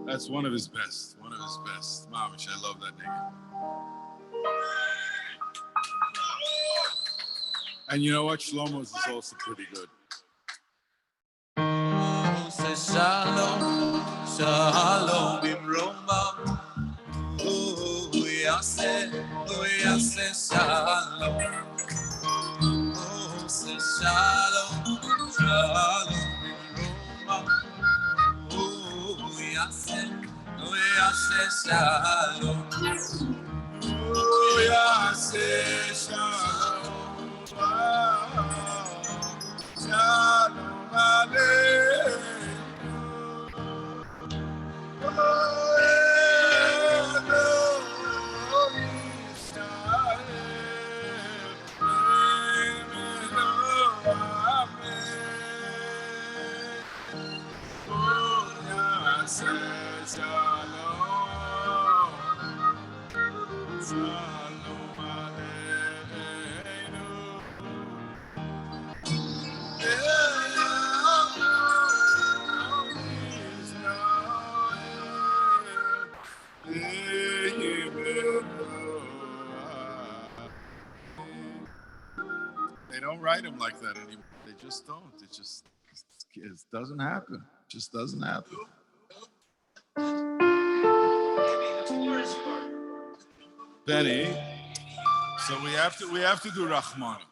That's one of his best. One of his best. Mamish, I love that nigga. And you know what? Shlomo's is also pretty good. Shalom, shalom bimroma. Yaseh shalom. Shalom, shalom bimroma. Yaseh shalom. Yaseh shalom. Shalom aleichem. They don't write them like that anymore. They just don't. It doesn't happen. It just doesn't happen. Benny, so we have to do Rahmana.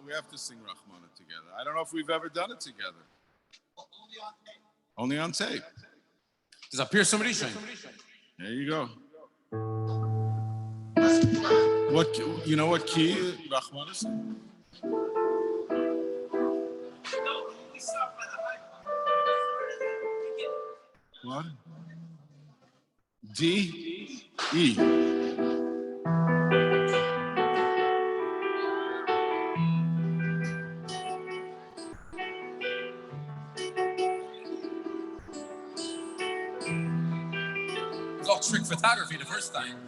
We have to sing Rahmana together. I don't know if we've ever done it together. Only on tape. Does appear somebody shine? There you go. What you know? What key Rahmana is? What? D, E. It's all trick photography the first time.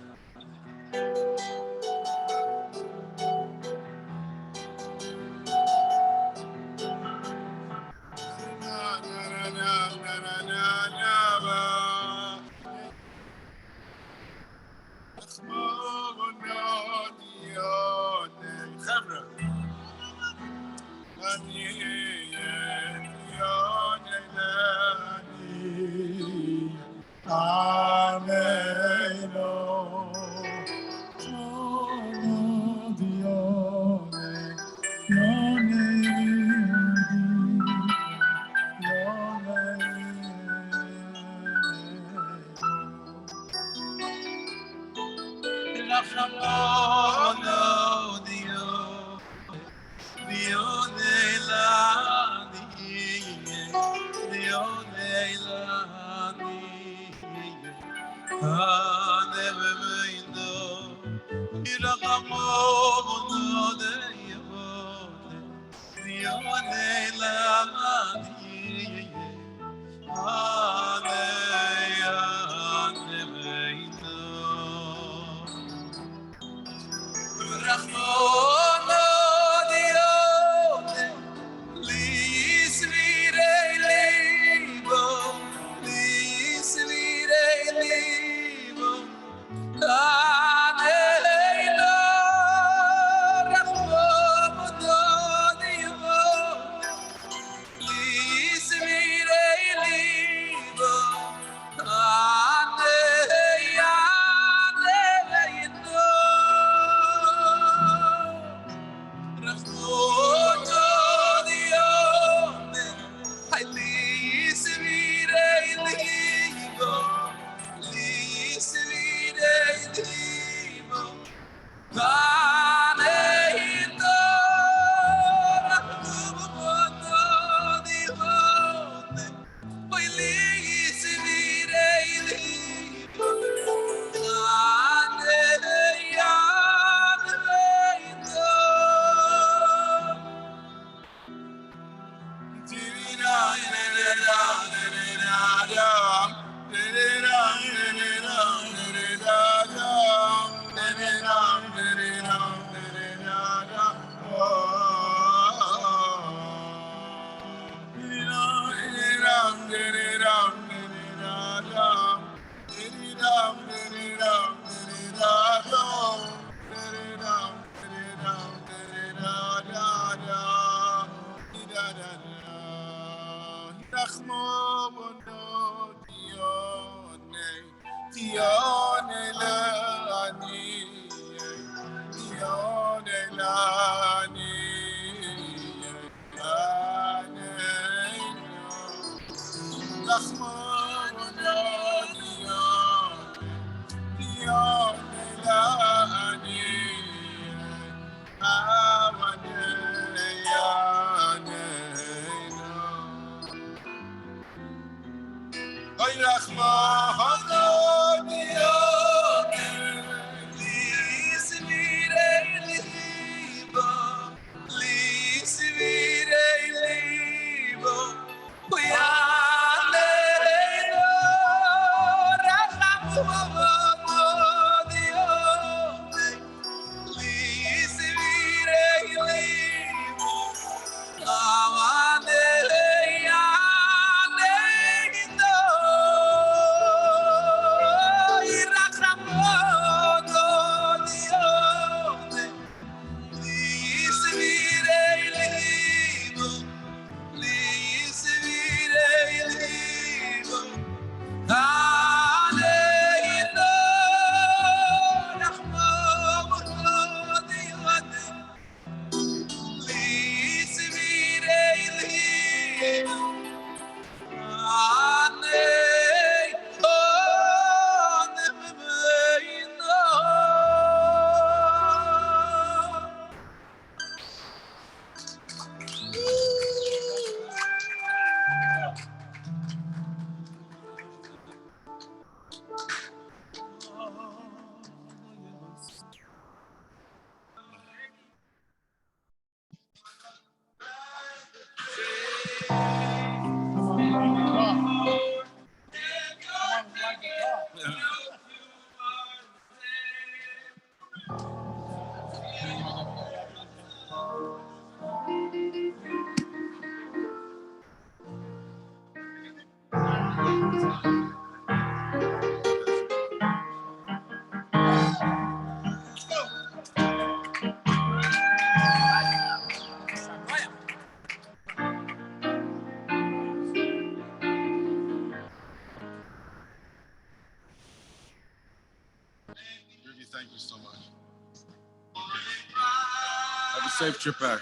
Safe trip back.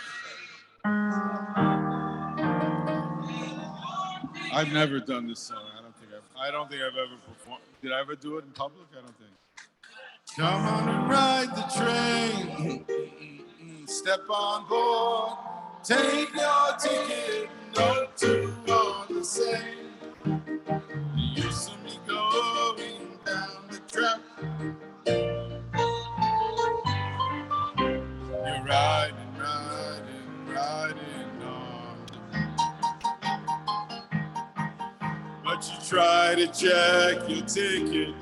I've never done this song. I don't think I've ever performed. Did I ever do it in public? I don't think. Come on and ride the train. Step on board. Take your ticket. No two are the same. You see me going down the track. You're riding, riding, riding on. But you try to check your ticket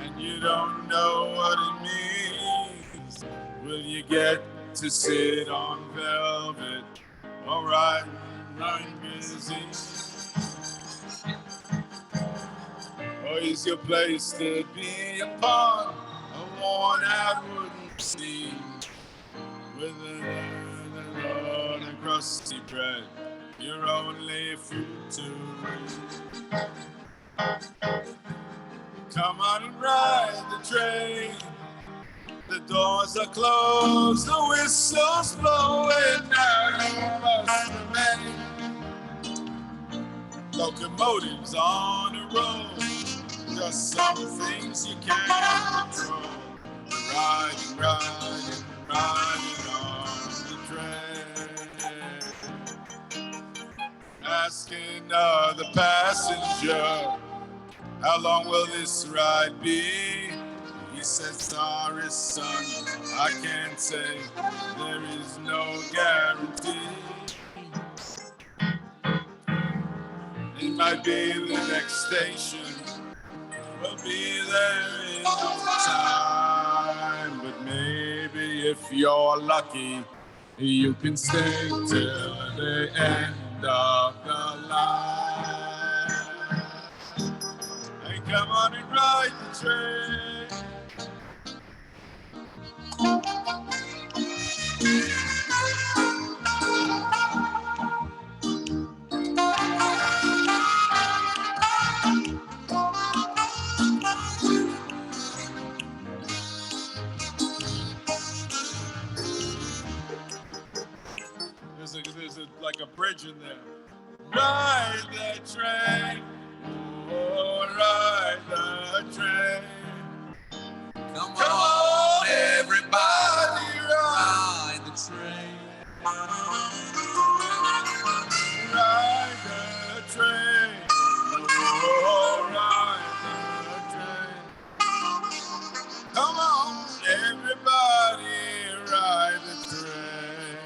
and you don't know what it means. Will you get to sit on velvet or ride busy? Or is your place to be upon a worn out wooden seat with a crusty bread, your only food to eat? Come on and ride the train. The doors are closed, the whistle's blowing, now you must remain. Locomotives on a roll, just some things you can't control. You're riding, riding, riding on the train. Ask another passenger, how long will this ride be? He said, sorry, son, I can't say. There is no guarantee. It might be the next station. We'll be there in no time. But maybe if you're lucky, you can stay till the end of the line. Hey, come on and ride the train. There's like a bridge in there. Ride the train. Oh, ride the train. Come on, everybody, ride the train. Ride the train. Oh, ride the train. Come on, everybody, ride the train.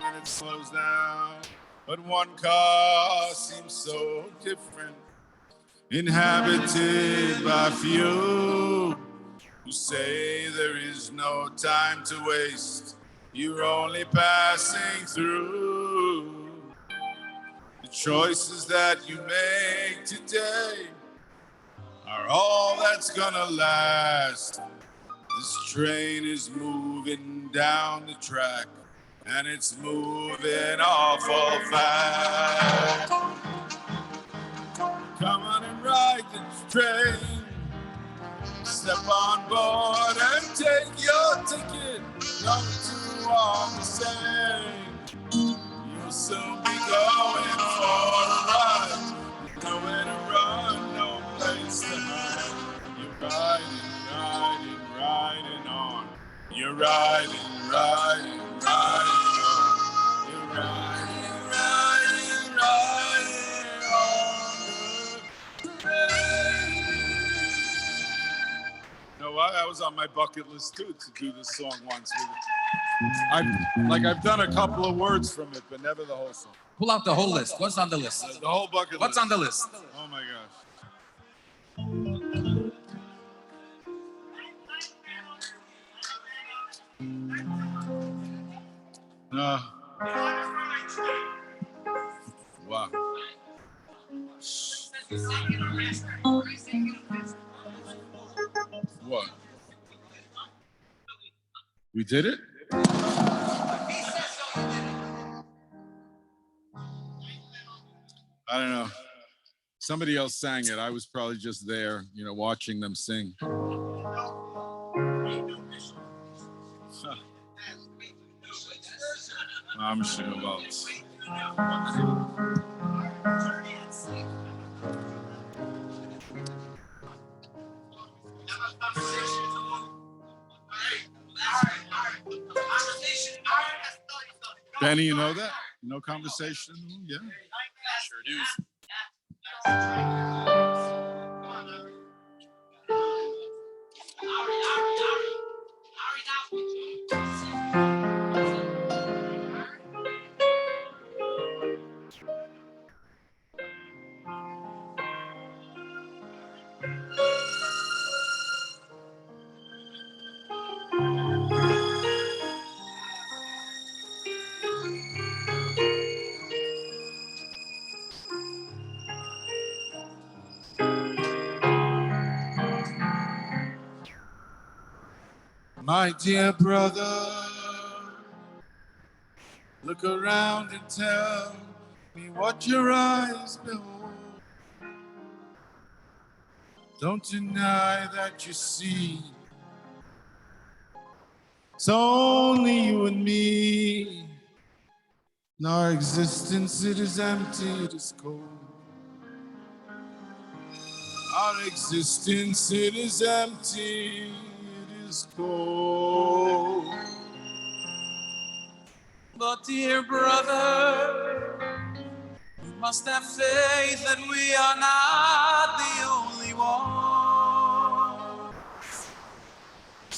And it slows down, but one car seems so different, inhabited by few who say there is no time to waste, you're only passing through. The choices that you make today are all that's gonna last. This train is moving down the track, and it's moving awful fast. Come on and ride the train. Step on board and take your ticket. No two are the same. You'll soon be going for a ride. Nowhere to run, no place to hide. You're riding, riding, riding on. You're riding, riding, riding on. You're riding, riding, riding on the train. No, I was on my bucket list too to do this song once. I've done a couple of words from it, but never the whole song. Pull out the whole list. What's on the list? The whole bucket What's list. on the list? Oh my gosh. Wow. What? We did it? I don't know. Somebody else sang it. I was probably just there, watching them sing. I'm sure about. Benny, you know that? No conversation? Yeah. Sure do. My dear brother, look around and tell me what your eyes behold. Don't deny that you see. It's only you and me. And our existence, it is empty, it is cold. Our existence, it is empty, it is cold. But dear brother, you must have faith that we are not the only ones.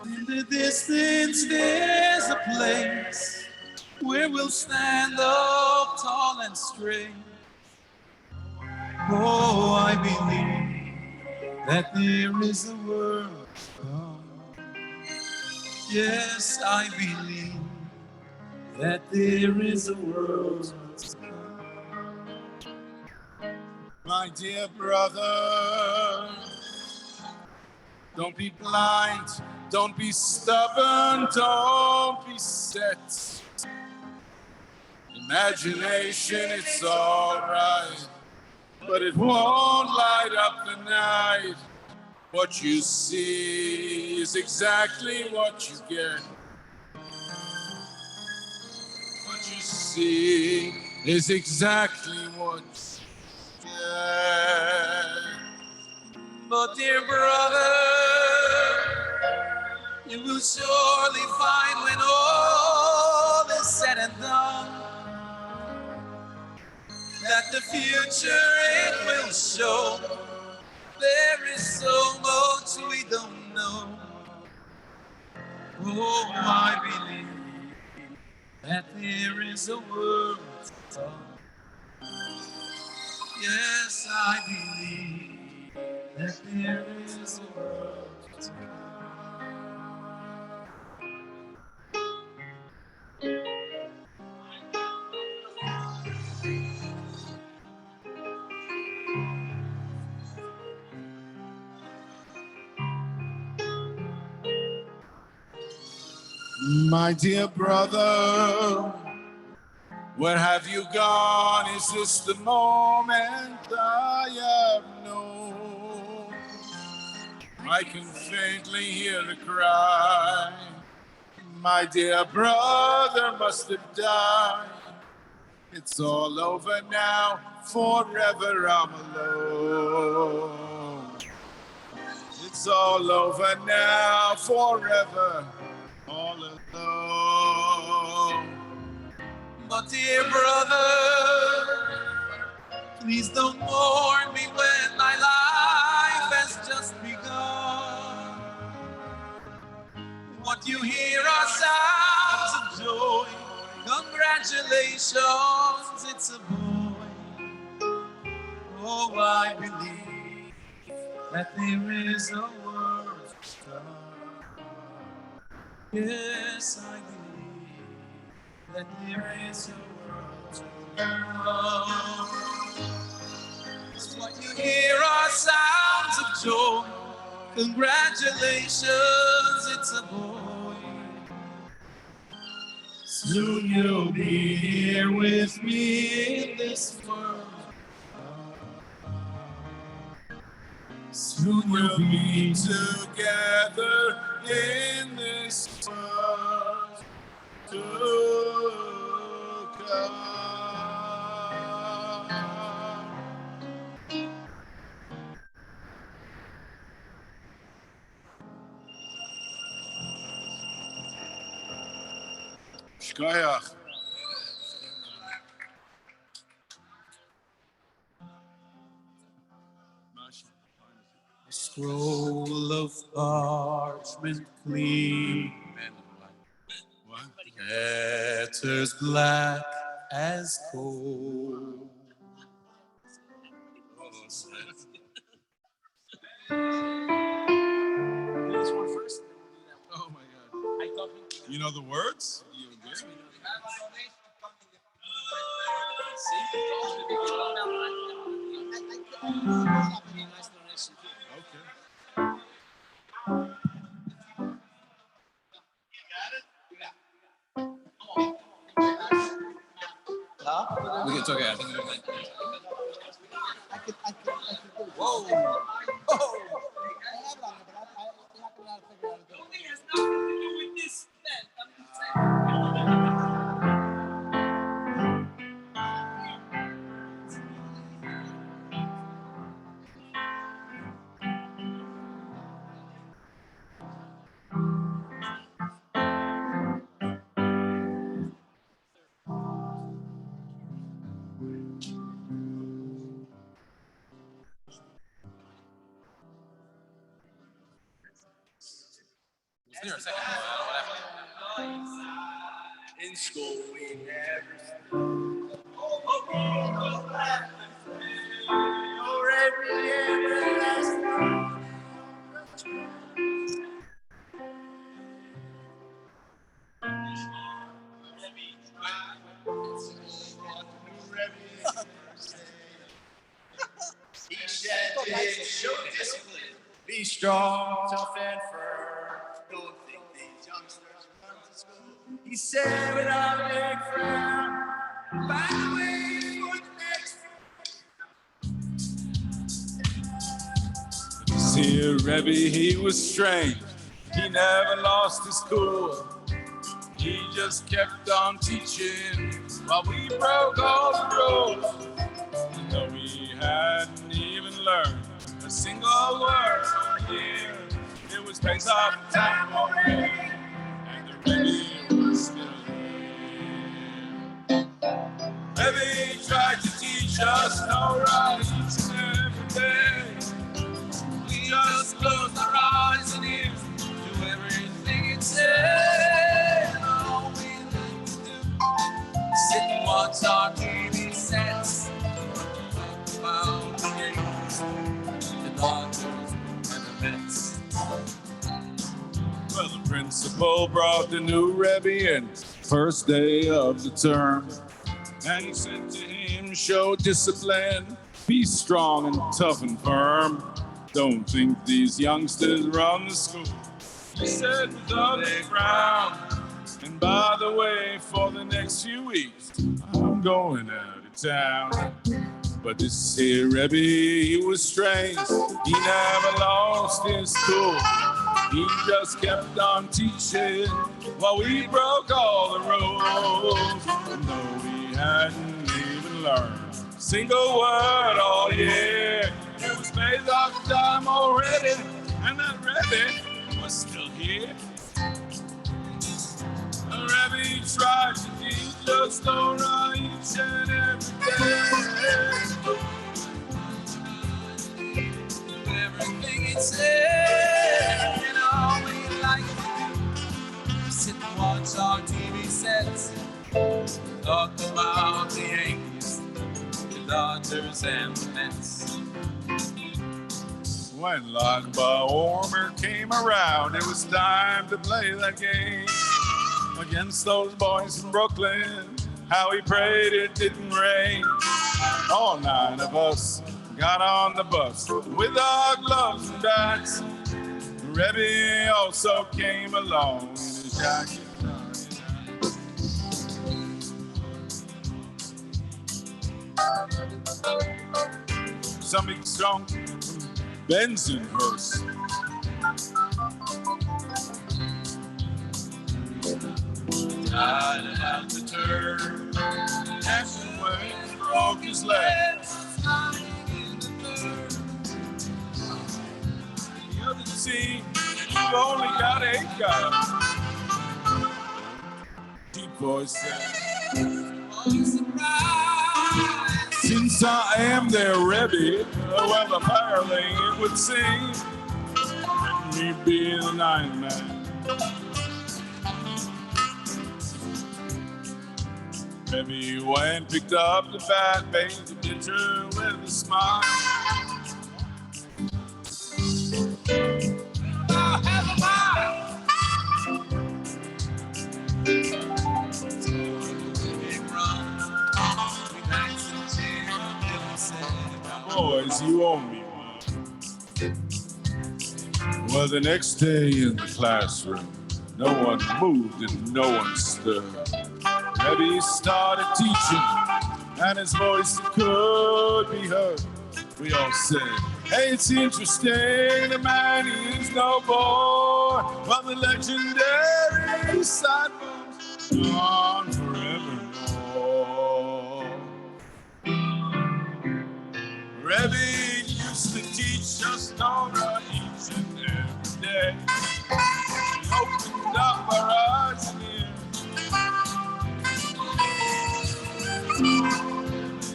In the distance there's a place where we'll stand up tall and straight. Oh, I believe that there is a world to come. Yes, I believe that there is a world to come. My dear brother, don't be blind, don't be stubborn, don't be set. Imagination, it's all right, but it won't light up the night. What you see is exactly what you get. What you see is exactly what you get. But dear brother, you will surely find when all is said and done that the future it will show there is so much we don't know. Oh, I believe that there is a world to come. Yes, I believe that there is a world to come. My dear brother, where have you gone? Is this the moment I have known? I can faintly hear the cry. My dear brother must have died. It's all over now, forever I'm alone. It's all over now, forever, all alone. But dear brother, please don't mourn me when my life has just begun. What you hear are sounds of joy. Congratulations, it's a boy. Oh, I believe that there is a world to come. Yes, I believe that there is a world to come. So what you hear are sounds of joy. Congratulations, it's a boy. Soon you'll be here with me in this world. Soon we'll be together in this world. Shkoyach. A scroll of parchment clean, letters black as coal. This one first. Oh my God. You know the words? You good? We can talk. I think we're Whoa. In school we never show discipline. Be strong, tough, and firm. Don't think these youngsters run to school. He said without a big frown. By the way, for the next. This here Rivie, he was strange. He never lost his cool. He just kept on teaching while we broke all the rules. Though we hadn't even learned a single word here, it was based off time already, and the Rivie was still here. Rivie tried to teach us no rights every day. We just closed our eyes and ears to everything it said. And all we like to do is sit and watch our TV sets. About the games, the Dodgers and the Mets. Well, the principal brought the new Rivie in first day of the term, and he said to him, show discipline, be strong and tough and firm. Don't think these youngsters run the school. He said with ugly frown. And by the way, for the next few weeks, I'm going out of town. But this here Rivie, he was strange. He never lost his cool. He just kept on teaching while we broke all the rules. And though we hadn't even learned a single word all year, it was based off time already, and that Rivie was still here. Rivie tried to teach us the right each and every day. Everything it said, and all we like to do is sit and watch our TV sets, talk about the Yankees, the Dodgers, and the Mets. When Lockbar Warmer came around, it was time to play that game against those boys from Brooklyn. How he prayed it didn't rain. All 9 of us got on the bus with our gloves and bats. Rivie also came along in his jacket. Some big strong Bensonhurst. Died at altitude. That's when he broke his leg. The other team, you've only got 8 guys. deep voice said, since I am their Rebbe, well, apparently it would seem, let me be the ninth man. Rebbe went, picked up the bat, bathed the pitcher with a smile. Boys, you owe me one. Well, the next day in the classroom, no one moved and no one stirred. Rebbe started teaching, and his voice could be heard. We all said, hey, it's interesting, the man is no boy, but the legendary sidebones on forevermore. Rebbe used to teach us Torah each and every day. He opened up our eyes and ears.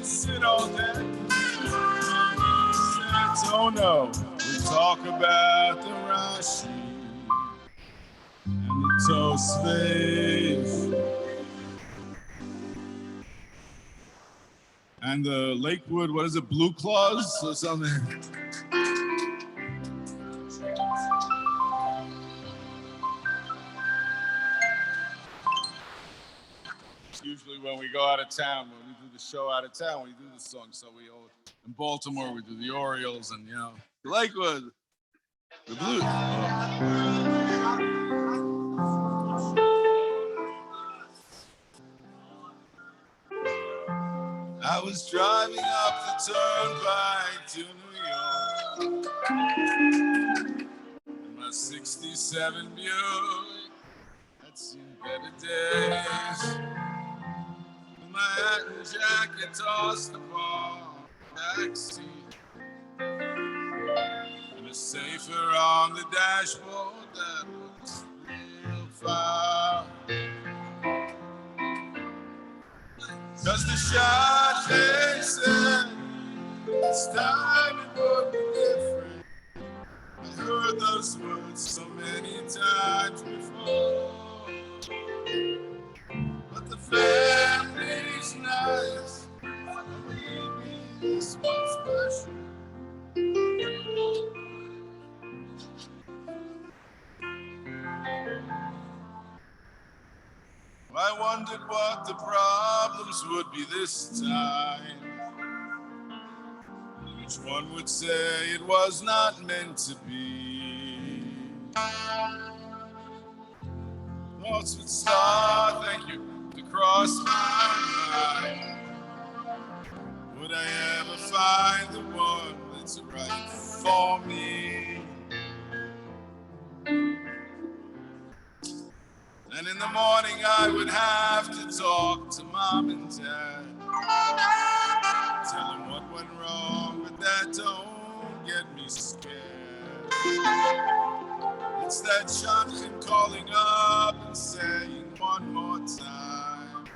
Sit all day. Said, oh no, we talk about the Rashi and the Tosfos and the Lakewood, what is it, Blue Claws or something? Usually when we go out of town, when we do the show out of town, we do the song. So we all, in Baltimore, we do the Orioles and, you know, Lakewood, the Blues. I was driving up the turnpike to New York in my '67 Buick. I'd seen better days. With my hat and jacket tossed upon the backseat, and a safer on the dashboard that looks real far. Cause the shot they said, it's time it would be different. I heard those words so many times before. But the family's nice, this was special. I wondered what the problems would be this time. Which one would say it was not meant to be? Thoughts would start, thank you, to cross my mind. Would I ever find the one that's right for me? And in the morning I would have to talk to mom and dad. Tell them what went wrong, but that don't get me scared. It's that Shotgun calling up and saying one more time,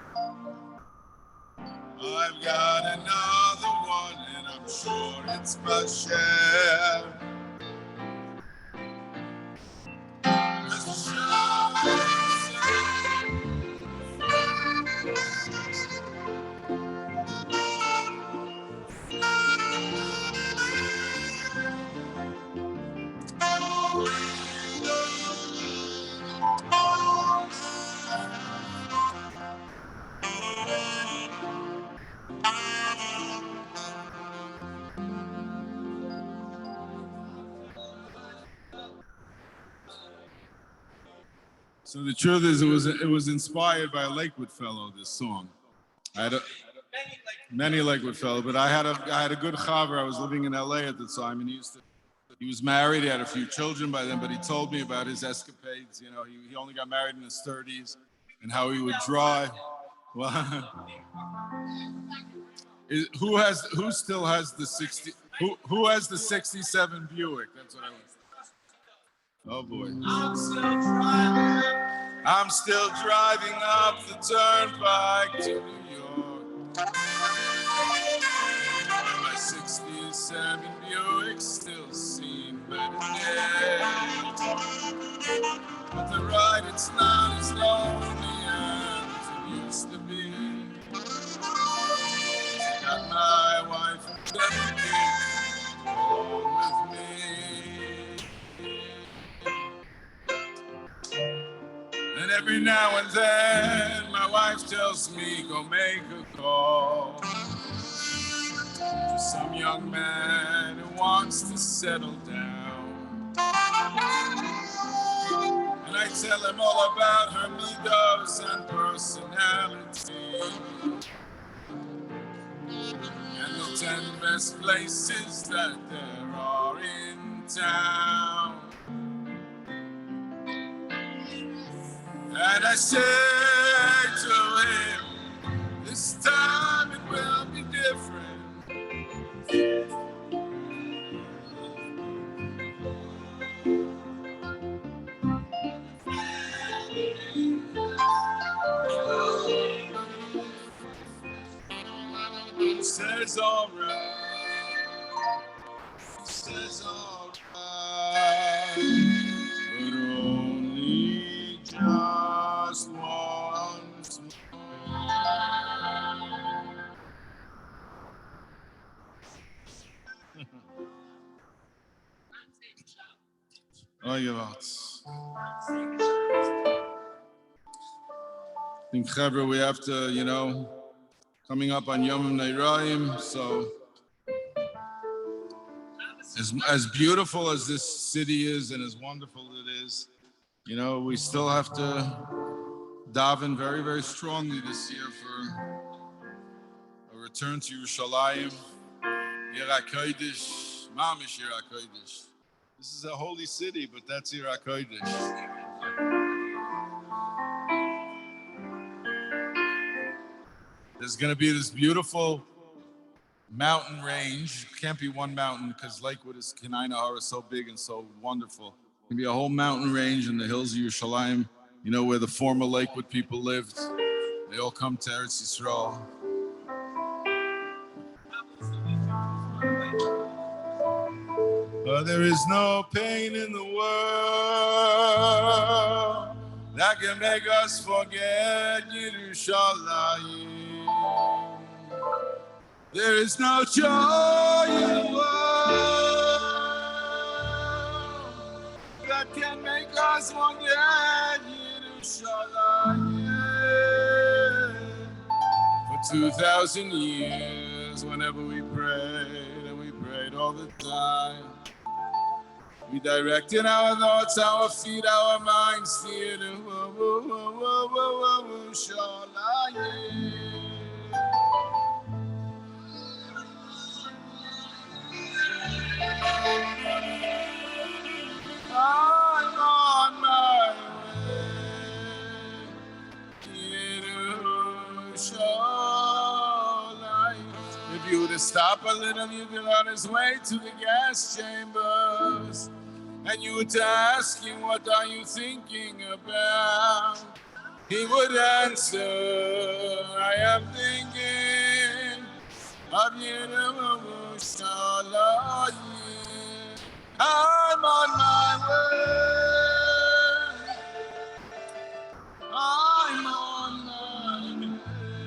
I've got another one and I'm sure it's Bashem. So the truth is, it was inspired by a Lakewood fellow. This song, I had many Lakewood fellow, but I had a good chaver. I was living in LA at the time, and he was married. He had a few children by then, but he told me about his escapades. You know, he only got married in his 30s, and how he would drive. Well, who still has the 60? Who has the '67 Buick? That's what I was. Oh boy. I'm still driving up the turnpike to New York. And my 67 Buick still seen better days. But the ride, it's not as lonely as it used to be. I got my wife and baby along with me. And every now and then, my wife tells me, go make a call to some young man who wants to settle down. And I tell him all about her midos and personality, and the 10 best places that there are in town. And I say to him, this time it will be different. He says all right, he says all right, but only just once more. Oh, you lot. I think, Chevra, we have to, coming up on Yom Neiraim, so as beautiful as this city is and as wonderful it is, we still have to daven very, very strongly this year for a return to Yerushalayim, Yer HaKodesh, Mamish Yer HaKodesh. This is a holy city, but that's Yer HaKodesh. There's going to be this beautiful mountain range. Can't be one mountain because Lakewood is Kenai-Nahara, so big and so wonderful. It's going to be a whole mountain range in the hills of Yerushalayim, where the former Lakewood people lived. They all come to Eretz Yisrael. But there is no pain in the world that can make us forget Yerushalayim. There is no joy in the world that can make us forget Yerushalayim. For 2,000 years, whenever we prayed, and we prayed all the time, we directed our thoughts, our feet, our minds to Yerushalayim. I'm on my way, Yerushalayim. If you were to stop a little, you'd be on his way to the gas chambers, and you were to ask him, what are you thinking about? He would answer, I am thinking of Yerushalayim. I'm on my way. I'm on my way.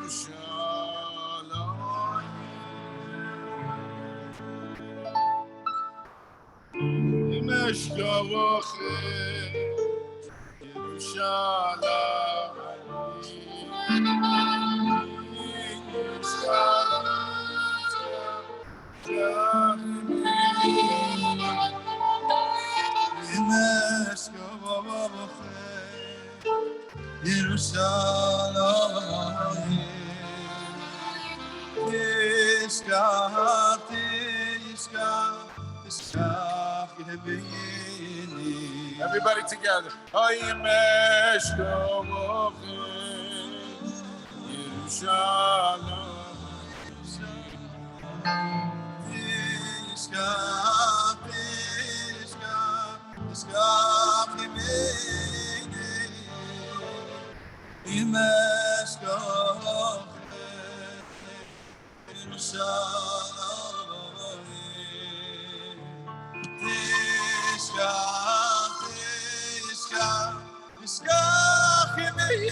Yerushalayim. Meshkavochem. Everybody together. אם אשכח תשכח ימי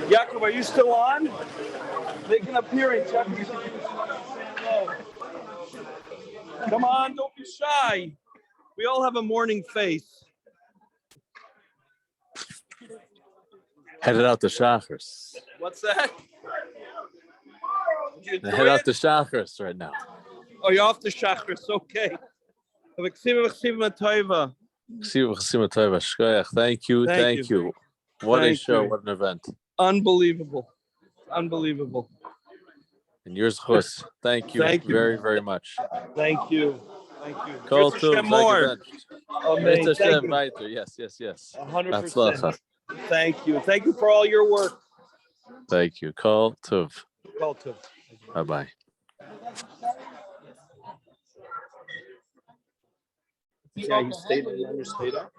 Yaakov, are you still on? Make an appearance. Yaakov, say hello. Come on, don't be shy. We all have a morning face. Headed out to Shachris. What's that? You Head out to Shachris right now. Oh, you're off to Shachris. Okay. Thank you. Thank you. What a show. What an event. Unbelievable. Unbelievable. And yours, Chus. Thank you. Thank you. Very, very much. Thank you. Thank you. Kol Yirtzeh tov, Hashem more. Amen. Thank Hashem, you. weiter. Yes. 100%. Thank you. Thank you for all your work. Thank you. Kol tov. Kol tov. Bye-bye. Yeah, he stayed in, stayed up.